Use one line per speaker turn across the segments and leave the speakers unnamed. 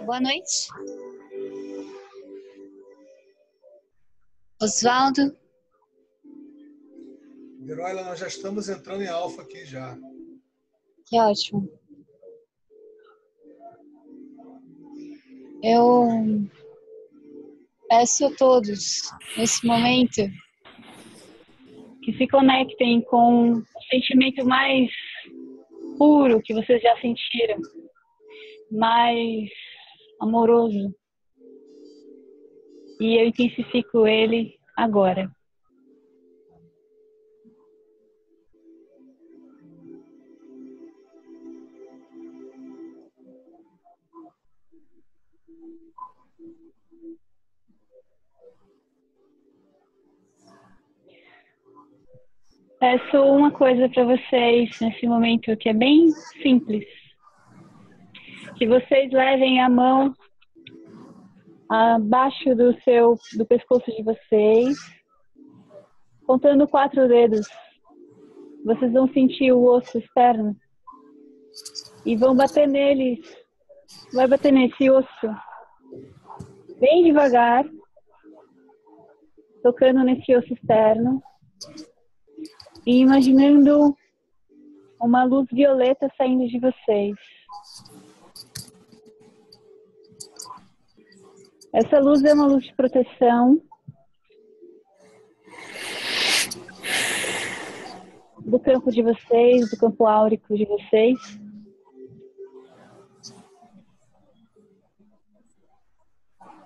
Boa noite. Osvaldo.
Veroila, nós já estamos entrando em alfa aqui já.
Que ótimo. Eu peço a todos, nesse momento, que se conectem com o sentimento mais puro que vocês já sentiram, mais amoroso. E eu intensifico ele agora. Peço uma coisa para vocês nesse momento que é bem simples. Que vocês levem a mão abaixo do pescoço de vocês, contando 4 dedos. Vocês vão sentir o osso externo e vão bater neles. Vai bater nesse osso bem devagar, tocando nesse osso externo e imaginando uma luz violeta saindo de vocês. Essa luz é uma luz de proteção do campo de vocês, do campo áurico de vocês.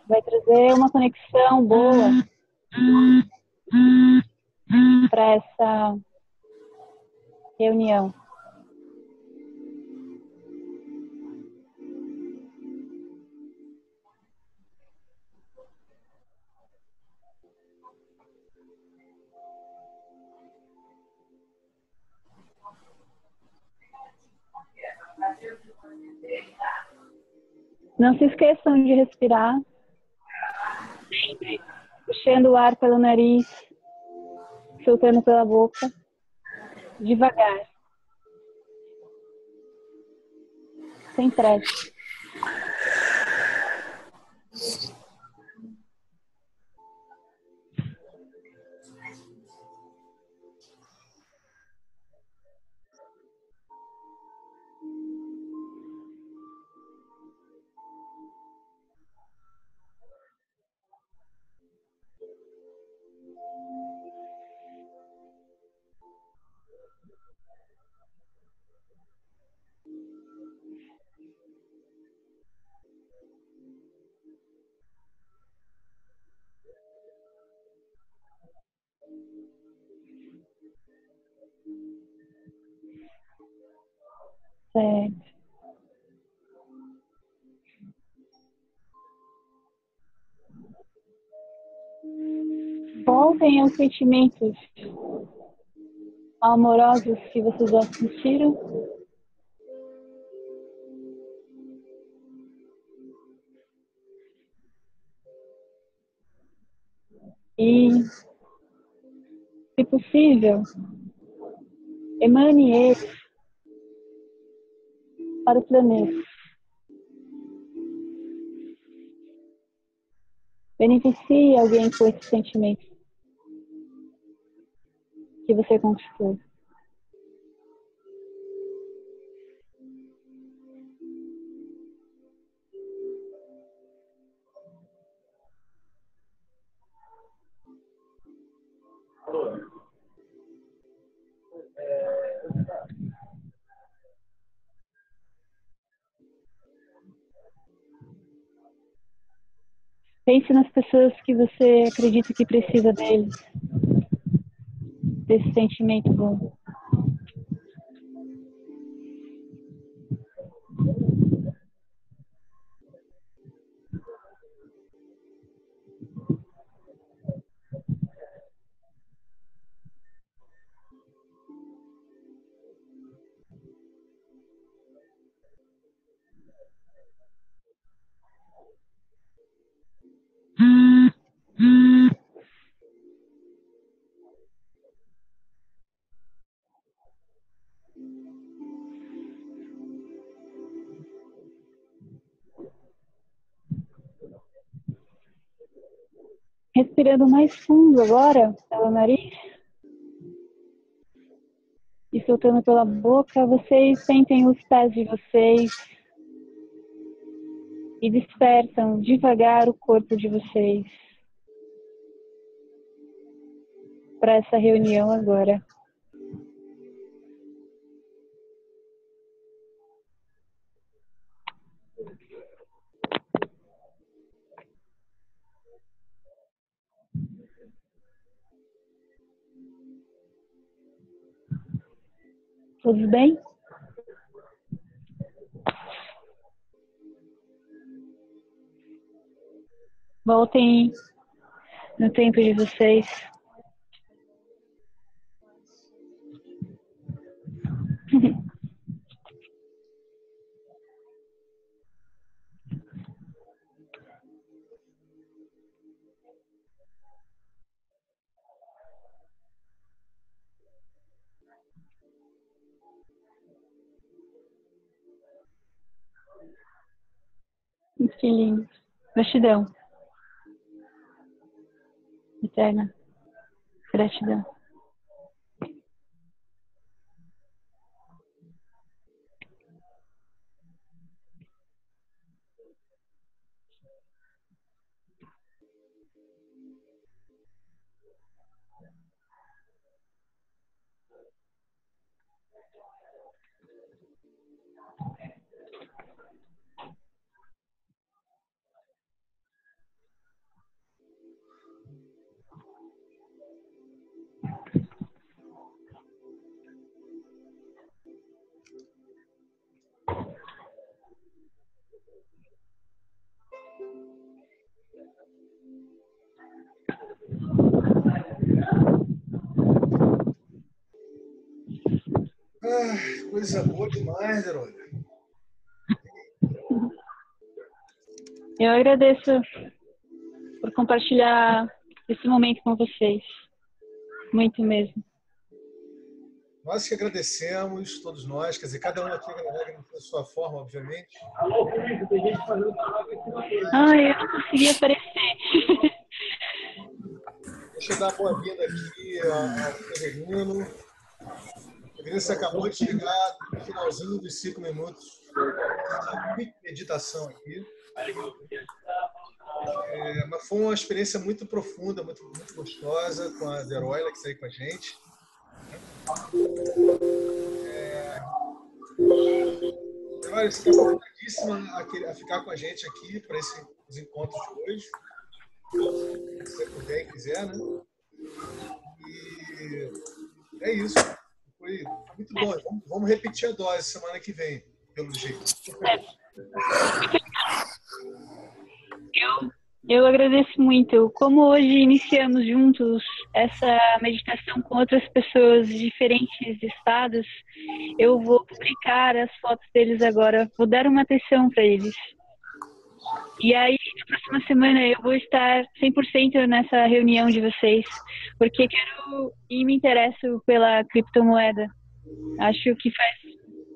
Vai trazer uma conexão boa para essa reunião. Não se esqueçam de respirar, puxando o ar pelo nariz, soltando pela boca, devagar, sem pressa. Certo. Voltem aos sentimentos amorosos que vocês já sentiram. E, se possível, emane eles para o planeta. Beneficie alguém com esse sentimento que você conquistou. Pense nas pessoas que você acredita que precisa deles, desse sentimento bom. Respirando mais fundo agora, pelo nariz. E soltando pela boca, vocês sentem os pés de vocês. E despertam devagar o corpo de vocês. Para essa reunião agora. Todos bem? Voltem no tempo de vocês. Que lindo. Gratidão. Eterna. Gratidão.
Coisa boa demais, Herói.
Eu agradeço por compartilhar esse momento com vocês. Muito mesmo.
Nós que agradecemos, todos nós, quer dizer, cada um aqui agradece da sua forma, obviamente.
Ai, eu não consegui aparecer.
Deixa eu dar uma boa-vinda aqui ao Severino. Você acabou de chegar no finalzinho dos 5 minutos de meditação aqui. Mas foi uma experiência muito profunda, muito gostosa com a Deroila, que está aí com a gente. Deroila, você está convidadíssima a ficar com a gente aqui para os encontros de hoje. Se você puder e quiser, né? E é isso. Foi muito bom. Vamos repetir a dose semana que vem, pelo jeito.
Eu agradeço muito. Como hoje iniciamos juntos essa meditação com outras pessoas de diferentes estados, eu vou publicar as fotos deles agora. Vou dar uma atenção para eles. E aí, na próxima semana, eu vou estar 100% nessa reunião de vocês, porque quero e me interesso pela criptomoeda. Acho que faz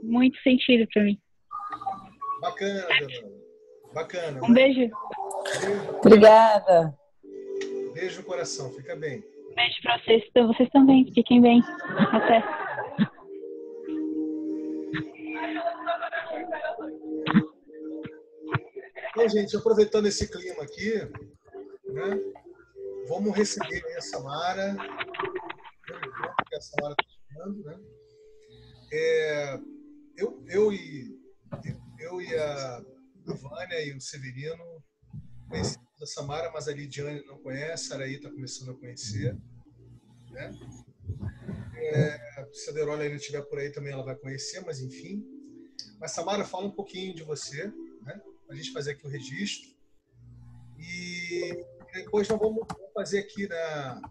muito sentido para mim.
Bacana, Dona. Bacana.
Um beijo.
Obrigada.
Beijo no coração. Fica bem.
Beijo para vocês. Vocês também. Fiquem bem. Até.
Bom, gente, aproveitando esse clima aqui, né, vamos receber a Samara. Que a Samara está chegando, né? Eu e a Vânia e o Severino conhecemos a Samara, mas a Lidiane não conhece, a Araí está começando a conhecer. Né? Se a Derola ainda estiver por aí também ela vai conhecer, mas enfim. Mas Samara, fala um pouquinho de você, né? Para a gente fazer aqui o registro. E depois nós vamos fazer aqui a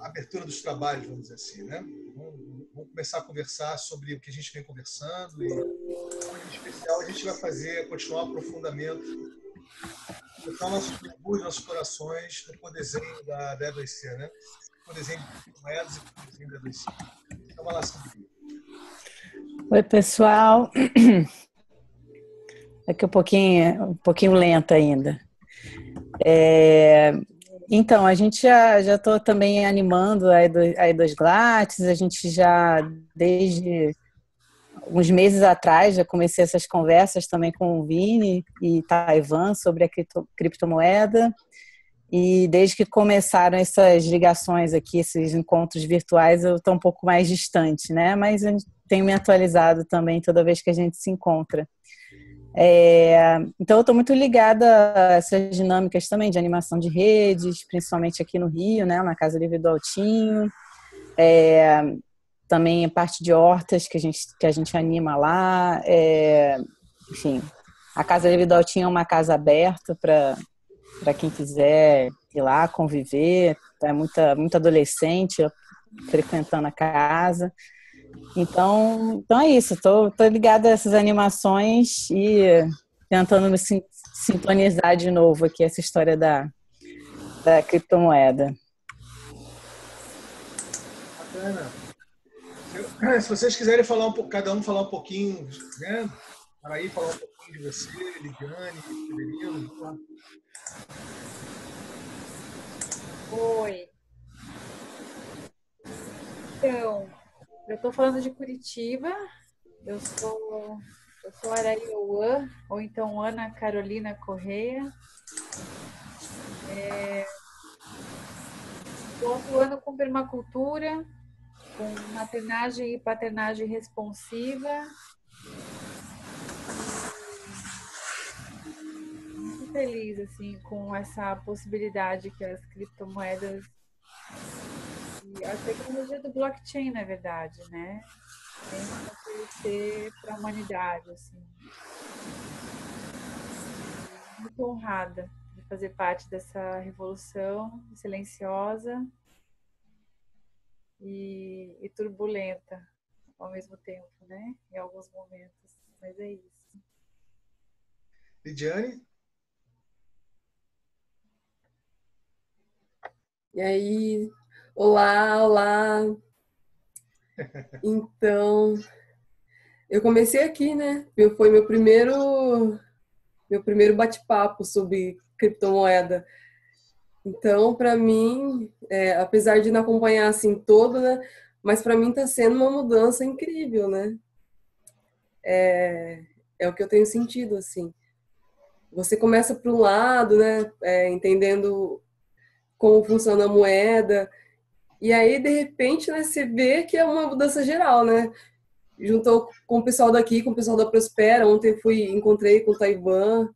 abertura dos trabalhos, vamos dizer assim, né? Vamos começar a conversar sobre o que a gente vem conversando e, em especial, a gente vai continuar o aprofundamento, botar nossos mergulhos, nossos corações no codesenho da E2C, né? O codesenho de moedas e o codesenho da E2C. Então, vai lá, Silvia.
Oi, pessoal. Daqui um pouquinho lenta ainda. Então, a gente já estou também animando a E2 Glátis, a gente já, desde uns meses atrás, já comecei essas conversas também com o Vini e Taiwan sobre a criptomoeda, e desde que começaram essas ligações aqui, esses encontros virtuais, eu estou um pouco mais distante, né? Mas eu tenho me atualizado também toda vez que a gente se encontra. Então eu estou muito ligada a essas dinâmicas também de animação de redes, principalmente aqui no Rio, né, na Casa Livre do Altinho, também a parte de hortas que a gente anima lá, enfim, a Casa Livre do Altinho é uma casa aberta para quem quiser ir lá conviver, é muita adolescente frequentando a casa. Então é isso, tô ligada a essas animações e tentando me sintonizar de novo aqui essa história da criptomoeda.
Bacana. Se vocês quiserem falar cada um falar um pouquinho, né? Paraí falar um pouquinho de você, Lidiane, Severino, vamos lá.
Oi. Então, eu estou falando de Curitiba, eu sou Ararioã, ou então Ana Carolina Correia. Estou atuando com permacultura, com maternagem e paternagem responsiva. Muito feliz assim, com essa possibilidade que as criptomoedas e a tecnologia do blockchain, na verdade, né? Tem que oferecer para a humanidade, assim. Muito honrada de fazer parte dessa revolução silenciosa e turbulenta ao mesmo tempo, né? Em alguns momentos. Mas é isso.
Lidiane?
E aí, olá. Então, eu comecei aqui, né? Foi meu primeiro bate-papo sobre criptomoeda. Então, para mim, apesar de não acompanhar assim todo, né? Mas para mim está sendo uma mudança incrível, né? É o que eu tenho sentido, assim. Você começa por um lado, né? Entendendo como funciona a moeda. E aí, de repente, né, você vê que é uma mudança geral, né? Juntou com o pessoal daqui, com o pessoal da Prospera. Ontem encontrei com o Taiwan.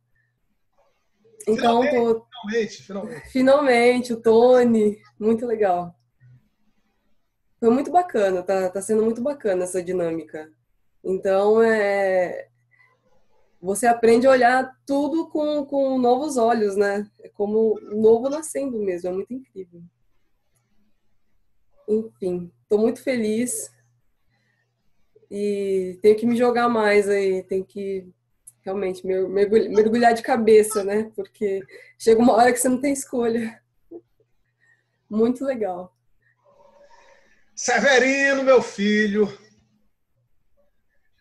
Então, finalmente, o Tony. Muito legal. Foi muito bacana, tá sendo muito bacana essa dinâmica. Então, você aprende a olhar tudo com novos olhos, né? É como um novo nascendo mesmo, é muito incrível. Enfim, estou muito feliz e tenho que me jogar mais aí, tenho que realmente mergulhar de cabeça, né? Porque chega uma hora que você não tem escolha. Muito legal.
Severino, meu filho.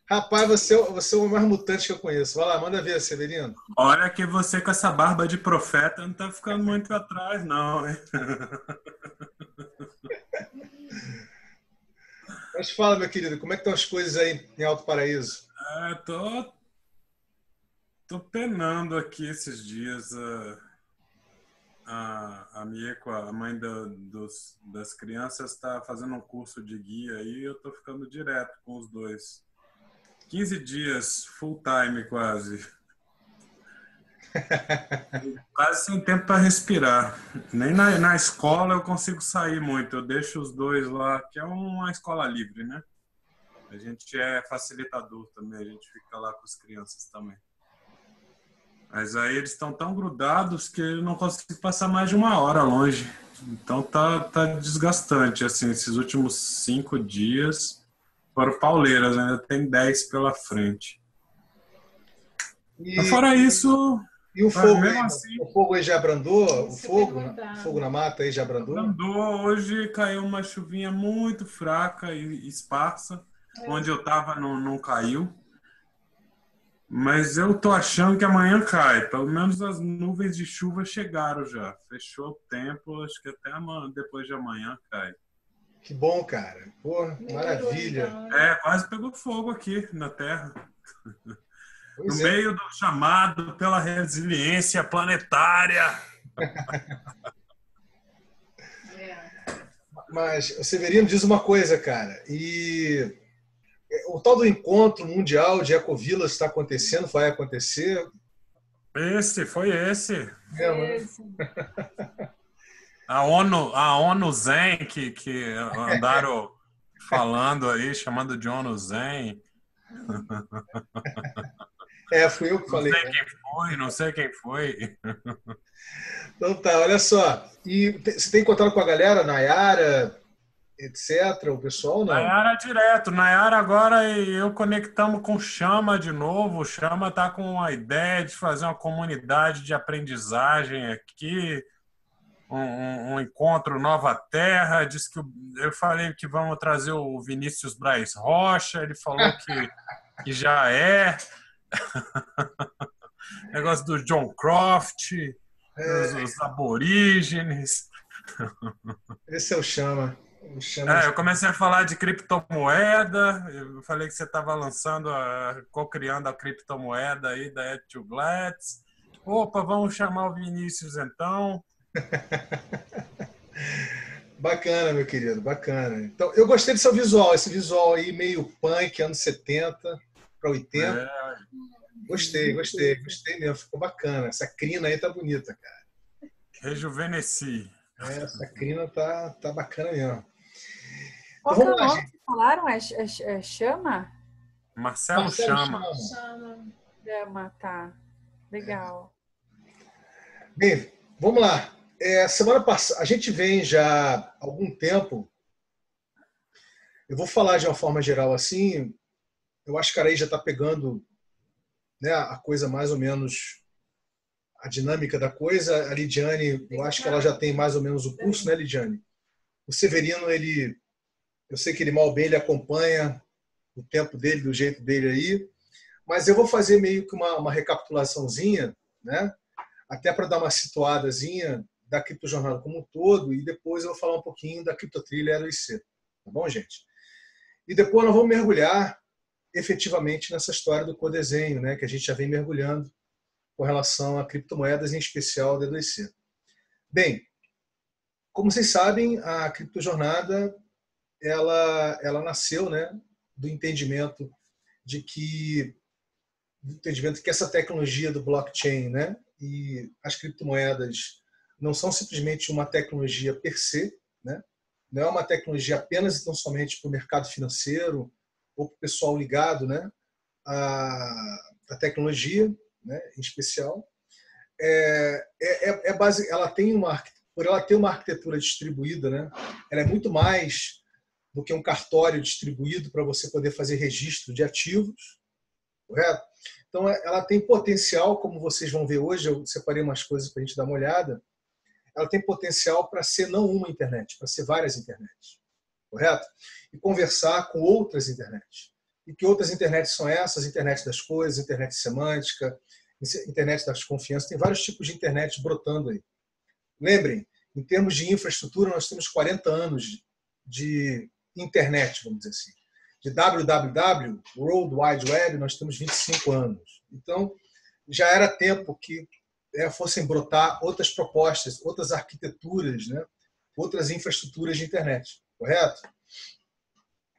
Rapaz, você é o mais mutante que eu conheço. Vai lá, manda ver, Severino.
Olha que você com essa barba de profeta não tá ficando muito atrás, não, hein?
Mas fala, meu querido, como é que estão as coisas aí em Alto Paraíso?
Tô penando aqui esses dias. A Mieko, a mãe das crianças, está fazendo um curso de guia e eu tô ficando direto com os dois. 15 dias, full time quase. Quase sem tempo para respirar. Nem na escola eu consigo sair muito. Eu deixo os dois lá, que é uma escola livre, né? A gente é facilitador também, a gente fica lá com as crianças também. Mas aí eles estão tão grudados que eu não consigo passar mais de 1 hora longe. Então tá desgastante, assim, esses últimos 5 dias foram pauleiras, ainda tem 10 pela frente. Então, fora isso...
E o fogo,
mesmo assim,
o fogo aí já abrandou? O fogo na mata aí já abrandou?
Abrandou. Hoje caiu uma chuvinha muito fraca e esparsa. Onde eu estava não caiu. Mas eu tô achando que amanhã cai. Pelo menos as nuvens de chuva chegaram já. Fechou o tempo, acho que até amanhã, depois de amanhã cai.
Que bom, cara. Pô, maravilha.
Então, né?
Quase pegou fogo aqui na Terra. No
Pois é.
meio do chamado pela resiliência planetária.
Mas o Severino diz uma coisa, cara. E o tal do encontro mundial de ecovilas está acontecendo, vai acontecer.
Foi esse.
Mesmo, né?
Esse.
A ONU Zen, que andaram falando aí, chamando de ONU Zen.
Fui eu que falei.
Não sei quem foi.
Então tá, olha só. E você tem contato com a galera, Nayara, etc., o pessoal, não?
Nayara direto. Nayara agora e eu conectamos com o Chama de novo. O Chama está com a ideia de fazer uma comunidade de aprendizagem aqui. Um encontro Nova Terra. Disse que eu falei que vamos trazer o Vinícius Braz Rocha. Ele falou que já é. Negócio do John Croft, os aborígenes.
Esse é o Chama.
Eu comecei a falar de criptomoeda. Eu falei que você estava co-criando a criptomoeda aí da Ed2Glats. Opa, vamos chamar o Vinícius então.
Bacana, meu querido, bacana. Então, eu gostei do seu visual, esse visual aí meio punk, anos 70 para 80. Gostei mesmo, ficou bacana. Essa crina aí tá bonita, cara.
Rejuvenesci.
Essa crina tá bacana mesmo.
Qual que é o nome que falaram? É Chama?
Marcelo Chama.
Chama, tá. Legal.
Bem, vamos lá. Semana passada, a gente vem já há algum tempo. Eu vou falar de uma forma geral assim. Eu acho que a Araí já está pegando, né, a coisa mais ou menos, a dinâmica da coisa. A Lidiane, eu acho que ela já tem mais ou menos o curso, né, Lidiane? O Severino, eu sei que ele mal bem, ele acompanha o tempo dele, do jeito dele aí. Mas eu vou fazer meio que uma recapitulaçãozinha, né? Até para dar uma situadazinha da criptojornada como um todo, e depois eu vou falar um pouquinho da criptotrilha ROIC. Tá bom, gente? E depois nós vamos mergulhar efetivamente nessa história do codesenho, né, que a gente já vem mergulhando com relação a criptomoedas, em especial da ROIC. Bem, como vocês sabem, a criptojornada ela nasceu, né, do entendimento que essa tecnologia do blockchain, né, e as criptomoedas não são simplesmente uma tecnologia per se, né? Não é uma tecnologia apenas e tão somente para o mercado financeiro ou para o pessoal ligado, né, à tecnologia, né, em especial. Por ela ter uma arquitetura distribuída, né, ela é muito mais do que um cartório distribuído para você poder fazer registro de ativos, correto? Então, ela tem potencial, como vocês vão ver hoje, eu separei umas coisas para a gente dar uma olhada, ela tem potencial para ser não uma internet, para ser várias internets, correto? E conversar com outras internets. E que outras internets são essas? Internet das coisas, internet semântica, internet das confianças, tem vários tipos de internet brotando aí. Lembrem, em termos de infraestrutura, nós temos 40 anos de internet, vamos dizer assim. De www, World Wide Web, nós temos 25 anos. Então, já era tempo que fossem brotar outras propostas, outras arquiteturas, né? Outras infraestruturas de internet, correto?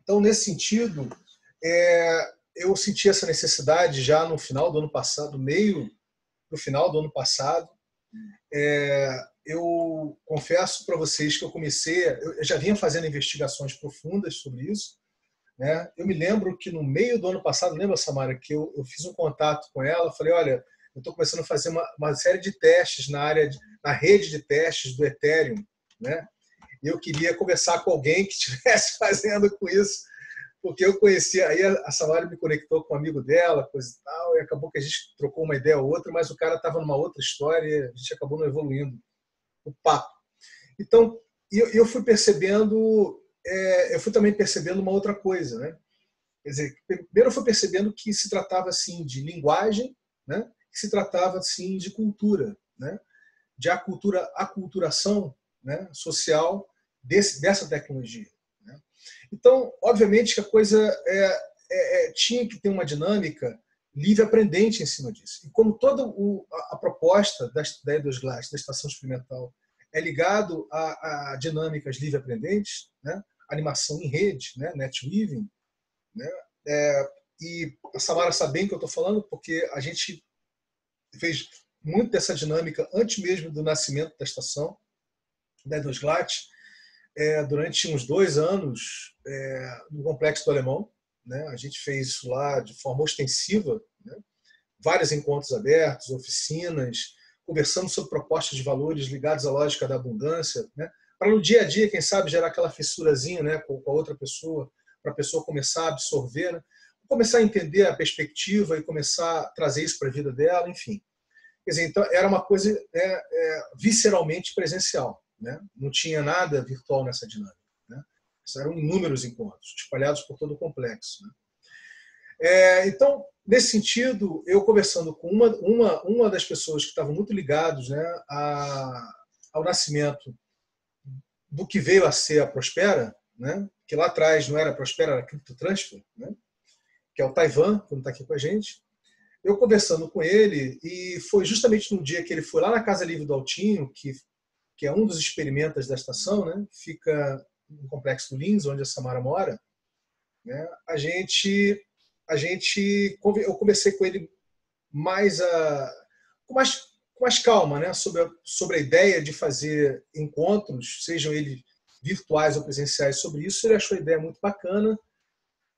Então, nesse sentido, eu senti essa necessidade já no final do ano passado, meio do final do ano passado. Eu confesso para vocês que eu já vinha fazendo investigações profundas sobre isso, né? Eu me lembro que no meio do ano passado, lembra, Samara, que eu fiz um contato com ela, falei, olha, eu estou começando a fazer uma série de testes na rede de testes do Ethereum, né? E eu queria conversar com alguém que estivesse fazendo com isso, porque eu conhecia, aí a Samara me conectou com um amigo dela, coisa e tal, e acabou que a gente trocou uma ideia ou outra, mas o cara estava numa outra história e a gente acabou não evoluindo o papo. Então, eu fui percebendo, eu fui também percebendo uma outra coisa, né? Quer dizer, primeiro eu fui percebendo que se tratava assim de linguagem, né? Que se tratava assim de cultura, né? De aculturação, né? Social dessa tecnologia, né? Então, obviamente que a coisa tinha que ter uma dinâmica livre-aprendente em cima disso. E como toda a proposta da EDOSGLASS, da estação experimental, é ligado a dinâmicas livre-aprendentes, né? Animação em rede, né? NetWeaving, né? E a Samara sabe bem o que eu estou falando, porque a gente fez muito dessa dinâmica antes mesmo do nascimento da estação, da EDOSGLASS, durante uns 2 anos no Complexo do Alemão, né? A gente fez isso lá de forma ostensiva, né? Vários encontros abertos, oficinas, conversando sobre propostas de valores ligados à lógica da abundância, né? Para no dia a dia, quem sabe, gerar aquela fissurazinha, né, com a outra pessoa, para a pessoa começar a absorver, né? Começar a entender a perspectiva e começar a trazer isso para a vida dela, enfim. Quer dizer, então, era uma coisa visceralmente presencial, né? Não tinha nada virtual nessa dinâmica, né? Eram inúmeros encontros, espalhados por todo o complexo, né? Então, nesse sentido, eu conversando com uma das pessoas que estavam muito ligados, né, ao nascimento do que veio a ser a Prospera, né, que lá atrás não era a Prospera, era a CryptoTransfer, né, que é o Taiwan, que não está aqui com a gente. Eu conversando com ele, e foi justamente no dia que ele foi lá na Casa Livre do Altinho, que é um dos experimentos da estação, né, fica no Complexo do Lins, onde a Samara mora, né, eu conversei com ele com mais calma, né, sobre a ideia de fazer encontros, sejam eles virtuais ou presenciais, sobre isso. Ele achou a ideia muito bacana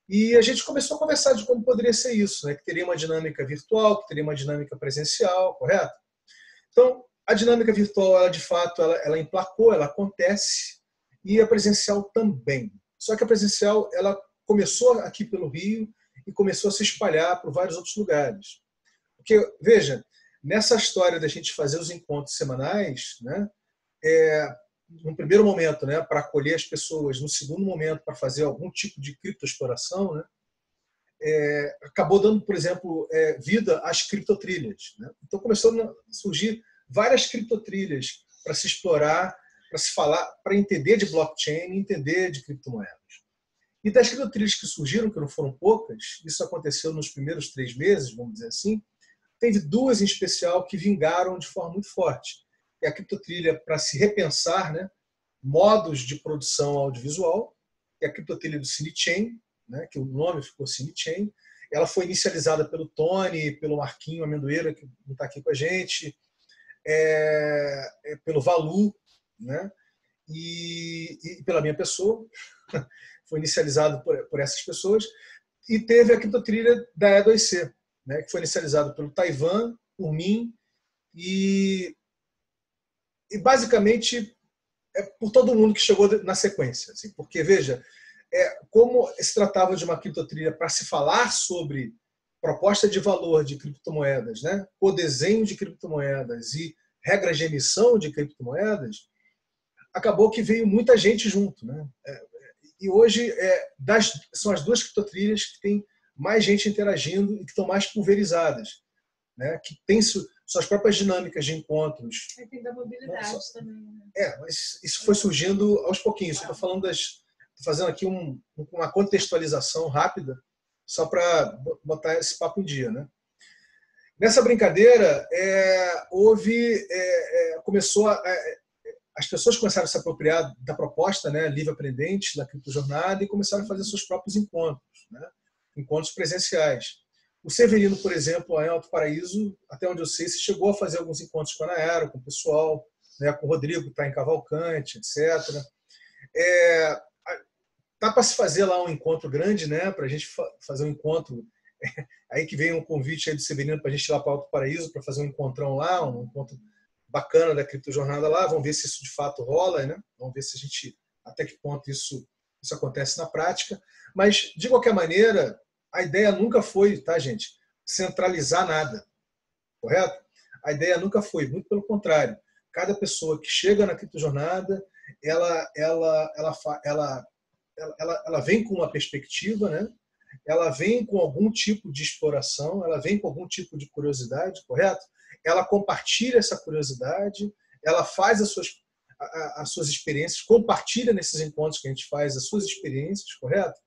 e a gente começou a conversar de como poderia ser isso, né, que teria uma dinâmica virtual, que teria uma dinâmica presencial, correto? Então, a dinâmica virtual, ela de fato, ela emplacou, ela acontece, e a presencial também. Só que a presencial, ela começou aqui pelo Rio e começou a se espalhar por vários outros lugares. Porque, veja, nessa história da gente fazer os encontros semanais, né, no primeiro momento, né, para acolher as pessoas, no segundo momento, para fazer algum tipo de criptoexploração, né, acabou dando, por exemplo, vida às criptotrilhas, né? Então começou a surgir várias criptotrilhas para se explorar, para se falar, para entender de blockchain, entender de criptomoedas. E das criptotrilhas que surgiram, que não foram poucas, isso aconteceu nos primeiros 3 meses, vamos dizer assim, teve 2 em especial que vingaram de forma muito forte. É a criptotrilha para se repensar, né, modos de produção audiovisual, é a criptotrilha do CineChain, né, que o nome ficou CineChain. Ela foi inicializada pelo Tony, pelo Marquinho Amendoeira, que não está aqui com a gente, pelo Valu, né, e pela minha pessoa. Foi inicializado por essas pessoas. E teve a criptotrilha da E2C, né, que foi inicializado pelo Taiwan, por mim, e basicamente por todo mundo que chegou na sequência. Assim, porque, veja, como se tratava de uma criptotrilha para se falar sobre proposta de valor de criptomoedas, né, o desenho de criptomoedas e regras de emissão de criptomoedas, acabou que veio muita gente junto, né? E hoje são as 2 criptotrilhas que têm mais gente interagindo e que estão mais pulverizadas, né? Que têm suas próprias dinâmicas de encontros.
Tem da mobilidade também. Né?
Mas isso foi surgindo aos pouquinhos. Estou falando fazendo aqui uma contextualização rápida, só para botar esse papo em dia, né? Nessa brincadeira, as pessoas começaram a se apropriar da proposta, né, livre-aprendente, da criptojornada, e começaram a fazer seus próprios encontros, né, encontros presenciais. O Severino, por exemplo, lá em Alto Paraíso, até onde eu sei, se chegou a fazer alguns encontros com a Anaero, com o pessoal, né, com o Rodrigo, que está em Cavalcante, etc. Tá para se fazer lá um encontro grande, né, para a gente fazer um encontro. Aí que vem um convite aí do Severino para a gente ir lá para Alto Paraíso para fazer um encontrão lá, um encontro bacana da criptojornada lá. Vamos ver se isso de fato rola, né? Vamos ver se até que ponto isso acontece na prática. Mas, de qualquer maneira, a ideia nunca foi, tá, gente, centralizar nada, correto? A ideia nunca foi, muito pelo contrário. Cada pessoa que chega na criptojornada, ela vem com uma perspectiva, né? ela vem com algum tipo de exploração, ela vem com algum tipo de curiosidade, correto? Ela compartilha essa curiosidade, ela faz as suas experiências, compartilha nesses encontros que a gente faz as suas experiências, correto?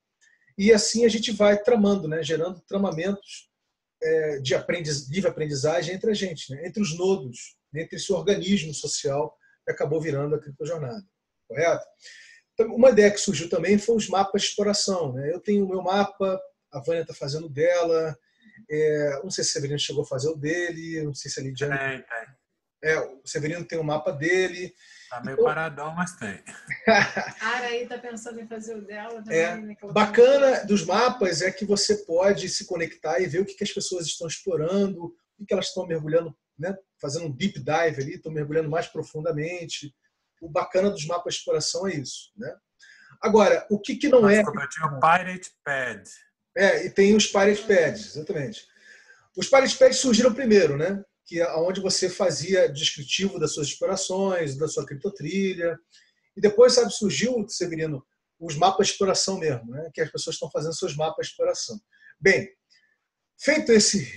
E assim a gente vai tramando, né? Gerando tramamentos de livre aprendizagem entre a gente, né? Entre os nodos, entre esse organismo social que acabou virando a criptojornada, correto? Então, uma ideia que surgiu também foi os mapas de exploração, né? Eu tenho o meu mapa, a Vânia está fazendo o dela, não sei se o Severino chegou a fazer o dele, não sei se a Lidiane... o Severino tem o mapa dele.
Tá meio paradão, mas tem.
A Araí está pensando em fazer o dela.
Bacana dos mapas é que você pode se conectar e ver o que as pessoas estão explorando, o que elas estão mergulhando, né? Fazendo um deep dive ali, estão mergulhando mais profundamente. O bacana dos mapas de exploração é isso, né? Agora, o que não é...
Tinha o Pirate Pad.
E tem os Pirate Pads, exatamente. Os Pirate Pads surgiram primeiro, né? Que é onde você fazia descritivo das suas explorações, da sua criptotrilha. E depois, sabe, surgiu, Severino, os mapas de exploração mesmo, né? Que as pessoas estão fazendo seus mapas de exploração. Bem, feito esse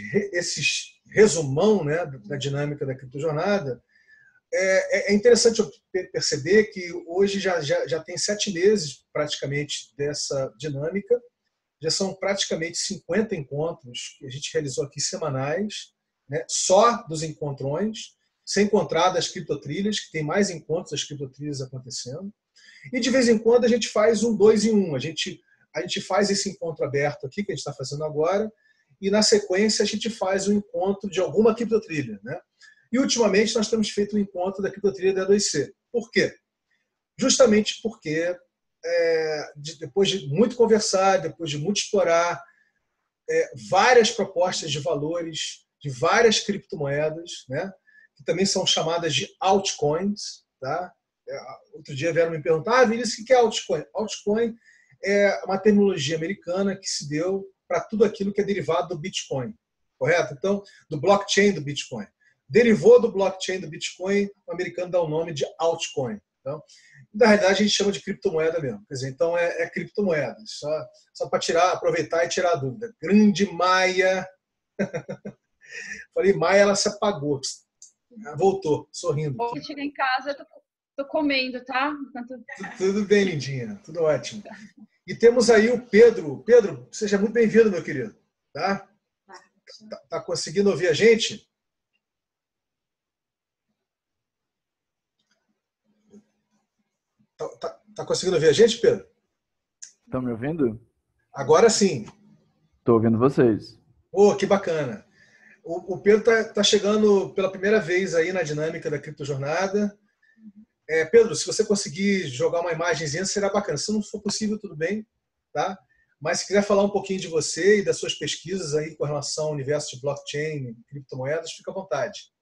resumão, né, da dinâmica da criptojornada, é interessante perceber que hoje já tem 7 meses, praticamente, dessa dinâmica. Já são praticamente 50 encontros que a gente realizou aqui semanais, né, só dos encontrões, sem contar das criptotrilhas, que tem mais encontros das criptotrilhas acontecendo. E de vez em quando a gente faz um 2 em 1. A gente faz esse encontro aberto aqui, que a gente está fazendo agora, e na sequência a gente faz um encontro de alguma criptotrilha, né? E ultimamente nós temos feito um encontro da criptotrilha da E2C. Por quê? Justamente porque depois de muito conversar, depois de muito explorar, várias propostas de valores de várias criptomoedas, né, que também são chamadas de altcoins. Tá? Outro dia vieram me perguntar, Vinícius, o que é altcoin? Altcoin é uma terminologia americana que se deu para tudo aquilo que é derivado do Bitcoin, correto? Então, do blockchain do Bitcoin. Derivou do blockchain do Bitcoin, o americano dá o nome de altcoin. Então, na realidade, a gente chama de criptomoeda mesmo. Quer dizer, então, é criptomoeda. Só para aproveitar e tirar a dúvida. Grande Maia. Falei, Maia, ela se apagou. Voltou, sorrindo.
Eu cheguei em casa, tô comendo, tá?
Tudo bem, lindinha. Tudo ótimo. E temos aí o Pedro. Pedro, seja muito bem-vindo, meu querido. Tá conseguindo ouvir a gente? Tá conseguindo ouvir a gente, Pedro?
Estão me ouvindo?
Agora sim.
Estou ouvindo vocês.
Que bacana. O Pedro tá chegando pela primeira vez aí na dinâmica da criptojornada. Pedro, se você conseguir jogar uma imagenzinha, será bacana. Se não for possível, tudo bem, tá? Mas se quiser falar um pouquinho de você e das suas pesquisas aí com relação ao universo de blockchain, criptomoedas, fica à vontade.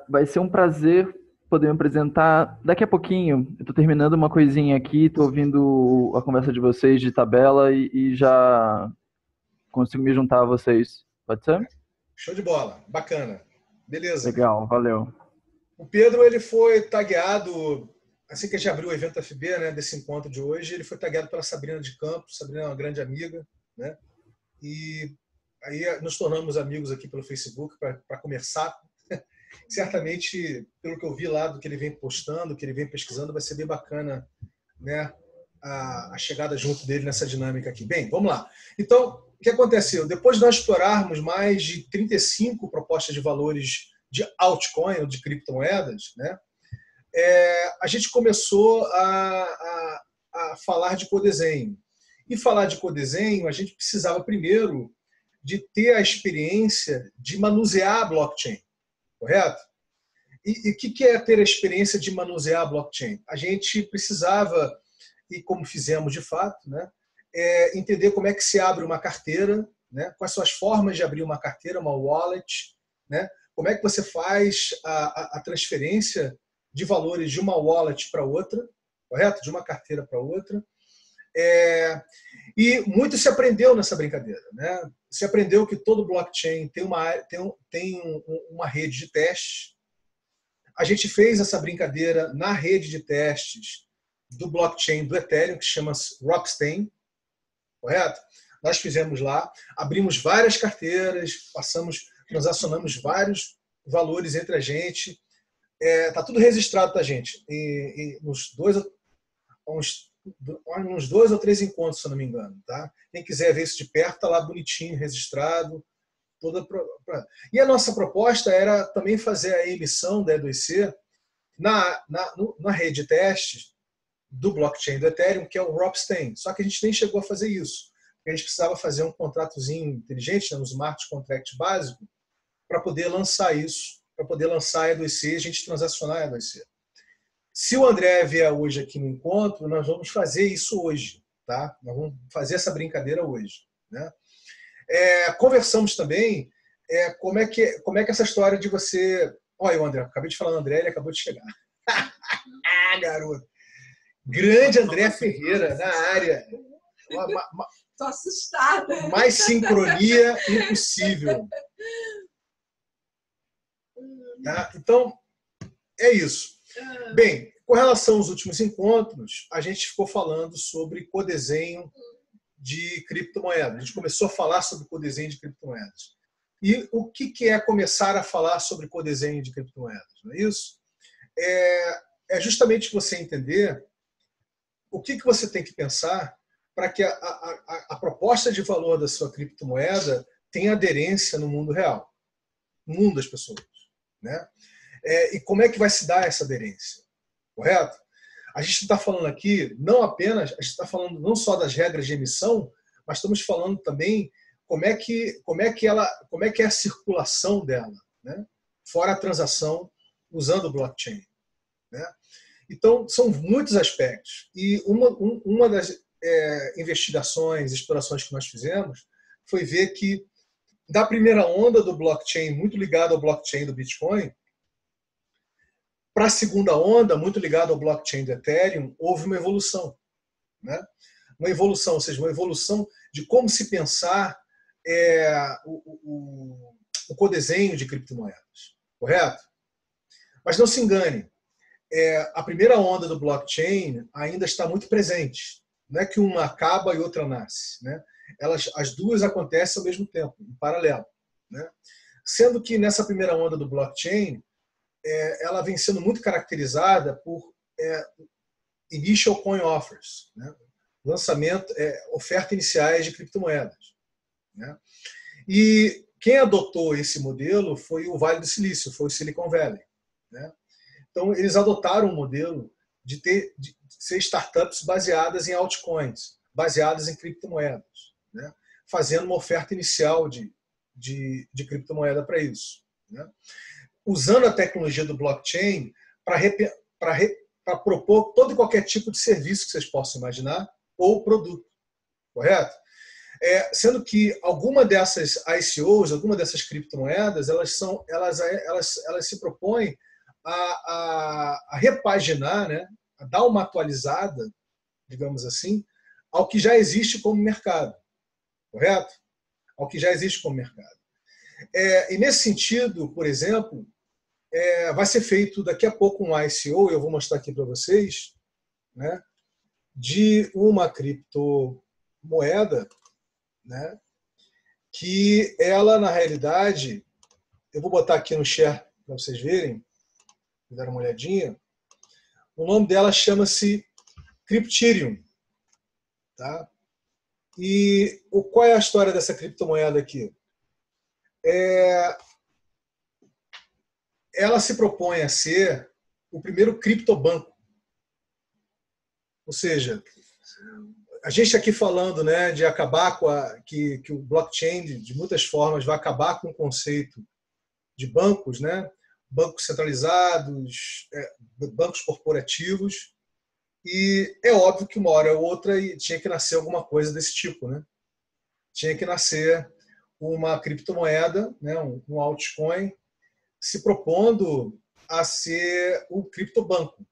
Vai ser um prazer poder me apresentar daqui a pouquinho. Eu estou terminando uma coisinha aqui, estou ouvindo a conversa de vocês de tabela e já consigo me juntar a vocês. Pode ser?
Show de bola. Bacana. Beleza.
Legal, valeu.
O Pedro, ele foi tagueado, assim que a gente abriu o evento FB, né, desse encontro de hoje, ele foi tagueado pela Sabrina de Campos. Sabrina é uma grande amiga, né? E aí nos tornamos amigos aqui pelo Facebook para conversar. Certamente, pelo que eu vi lá do que ele vem postando, que ele vem pesquisando, vai ser bem bacana, né, a chegada junto dele nessa dinâmica aqui. Bem, vamos lá. Então, o que aconteceu? Depois de nós explorarmos mais de 35 propostas de valores de altcoin, ou de criptomoedas, né, a gente começou a falar de codesenho. E falar de codesenho, a gente precisava primeiro de ter a experiência de manusear a blockchain. Correto? E o que é ter a experiência de manusear a blockchain? A gente precisava, e como fizemos de fato, né, entender como é que se abre uma carteira, né, quais são as formas de abrir uma carteira, uma wallet, né, como é que você faz a transferência de valores de uma wallet para outra, correto? De uma carteira para outra. E muito se aprendeu nessa brincadeira, né? Se aprendeu que todo blockchain tem uma rede de testes. A gente fez essa brincadeira na rede de testes do blockchain do Ethereum, que se chama Ropsten. correto? Nós fizemos lá, abrimos várias carteiras, transacionamos vários valores entre a gente. Tá tudo registrado, tá, gente? Uns 2 ou 3 encontros, se eu não me engano, tá? Quem quiser ver isso de perto, tá lá bonitinho, registrado. E a nossa proposta era também fazer a emissão da E2C na rede de testes do blockchain do Ethereum, que é o Ropsten. Só que a gente nem chegou a fazer isso. A gente precisava fazer um contratozinho inteligente, um smart contract básico, para poder lançar isso, para poder lançar a E2C e a gente transacionar a E2C. Se o André vier hoje aqui no encontro, nós vamos fazer isso hoje, tá? Nós vamos fazer essa brincadeira hoje, né? Conversamos também como é que essa história de você... Olha, o André, acabei de falar do André, ele acabou de chegar. Garoto. Grande André Ferreira, na área.
Tô assustada.
Mais sincronia impossível. Tá? Então, é isso. Bem, com relação aos últimos encontros, a gente ficou falando sobre codesenho de criptomoedas. A gente começou a falar sobre codesenho de criptomoedas. E o que é começar a falar sobre codesenho de criptomoedas? Não é isso? É justamente você entender o que você tem que pensar para que a proposta de valor da sua criptomoeda tenha aderência no mundo real, no mundo das pessoas, né? E como é que vai se dar essa aderência? Correto? A gente está falando aqui não apenas, a gente está falando não só das regras de emissão, mas estamos falando também como é que é a circulação dela, né? Fora a transação usando o blockchain, né? Então, são muitos aspectos. E uma das investigações, explorações que nós fizemos foi ver que da primeira onda do blockchain, muito ligado ao blockchain do Bitcoin, para a segunda onda, muito ligado ao blockchain do Ethereum, houve uma evolução, né? Uma evolução, ou seja, uma evolução de como se pensar o codesenho de criptomoedas, correto? Mas não se engane, a primeira onda do blockchain ainda está muito presente. Não é que uma acaba e outra nasce, né? As duas acontecem ao mesmo tempo, em paralelo, né? Sendo que nessa primeira onda do blockchain, ela vem sendo muito caracterizada por initial coin offers, né? Lançamento, ofertas iniciais de criptomoedas, né? E quem adotou esse modelo foi o Vale do Silício, foi o Silicon Valley, né? Então, eles adotaram um modelo de ser startups baseadas em altcoins, baseadas em criptomoedas, né? Fazendo uma oferta inicial de criptomoeda para isso, né? Usando a tecnologia do blockchain para propor todo e qualquer tipo de serviço que vocês possam imaginar ou produto, correto? Sendo que alguma dessas ICOs, alguma dessas criptomoedas, elas se propõem a repaginar, né? A dar uma atualizada, digamos assim, ao que já existe como mercado, correto? Ao que já existe como mercado. E nesse sentido, por exemplo, vai ser feito daqui a pouco um ICO, eu vou mostrar aqui para vocês, né? De uma criptomoeda, né? Que ela, na realidade, eu vou botar aqui no share para vocês verem, dar uma olhadinha. O nome dela chama-se Crypterium, tá? E qual é a história dessa criptomoeda aqui? Ela se propõe a ser o primeiro criptobanco. Ou seja, a gente aqui falando, né, de acabar com que o blockchain, de muitas formas, vai acabar com o conceito de bancos, né? Bancos centralizados, bancos corporativos, e é óbvio que uma hora ou outra tinha que nascer alguma coisa desse tipo, né? Tinha que nascer uma criptomoeda, né, um altcoin, se propondo a ser o criptobanco.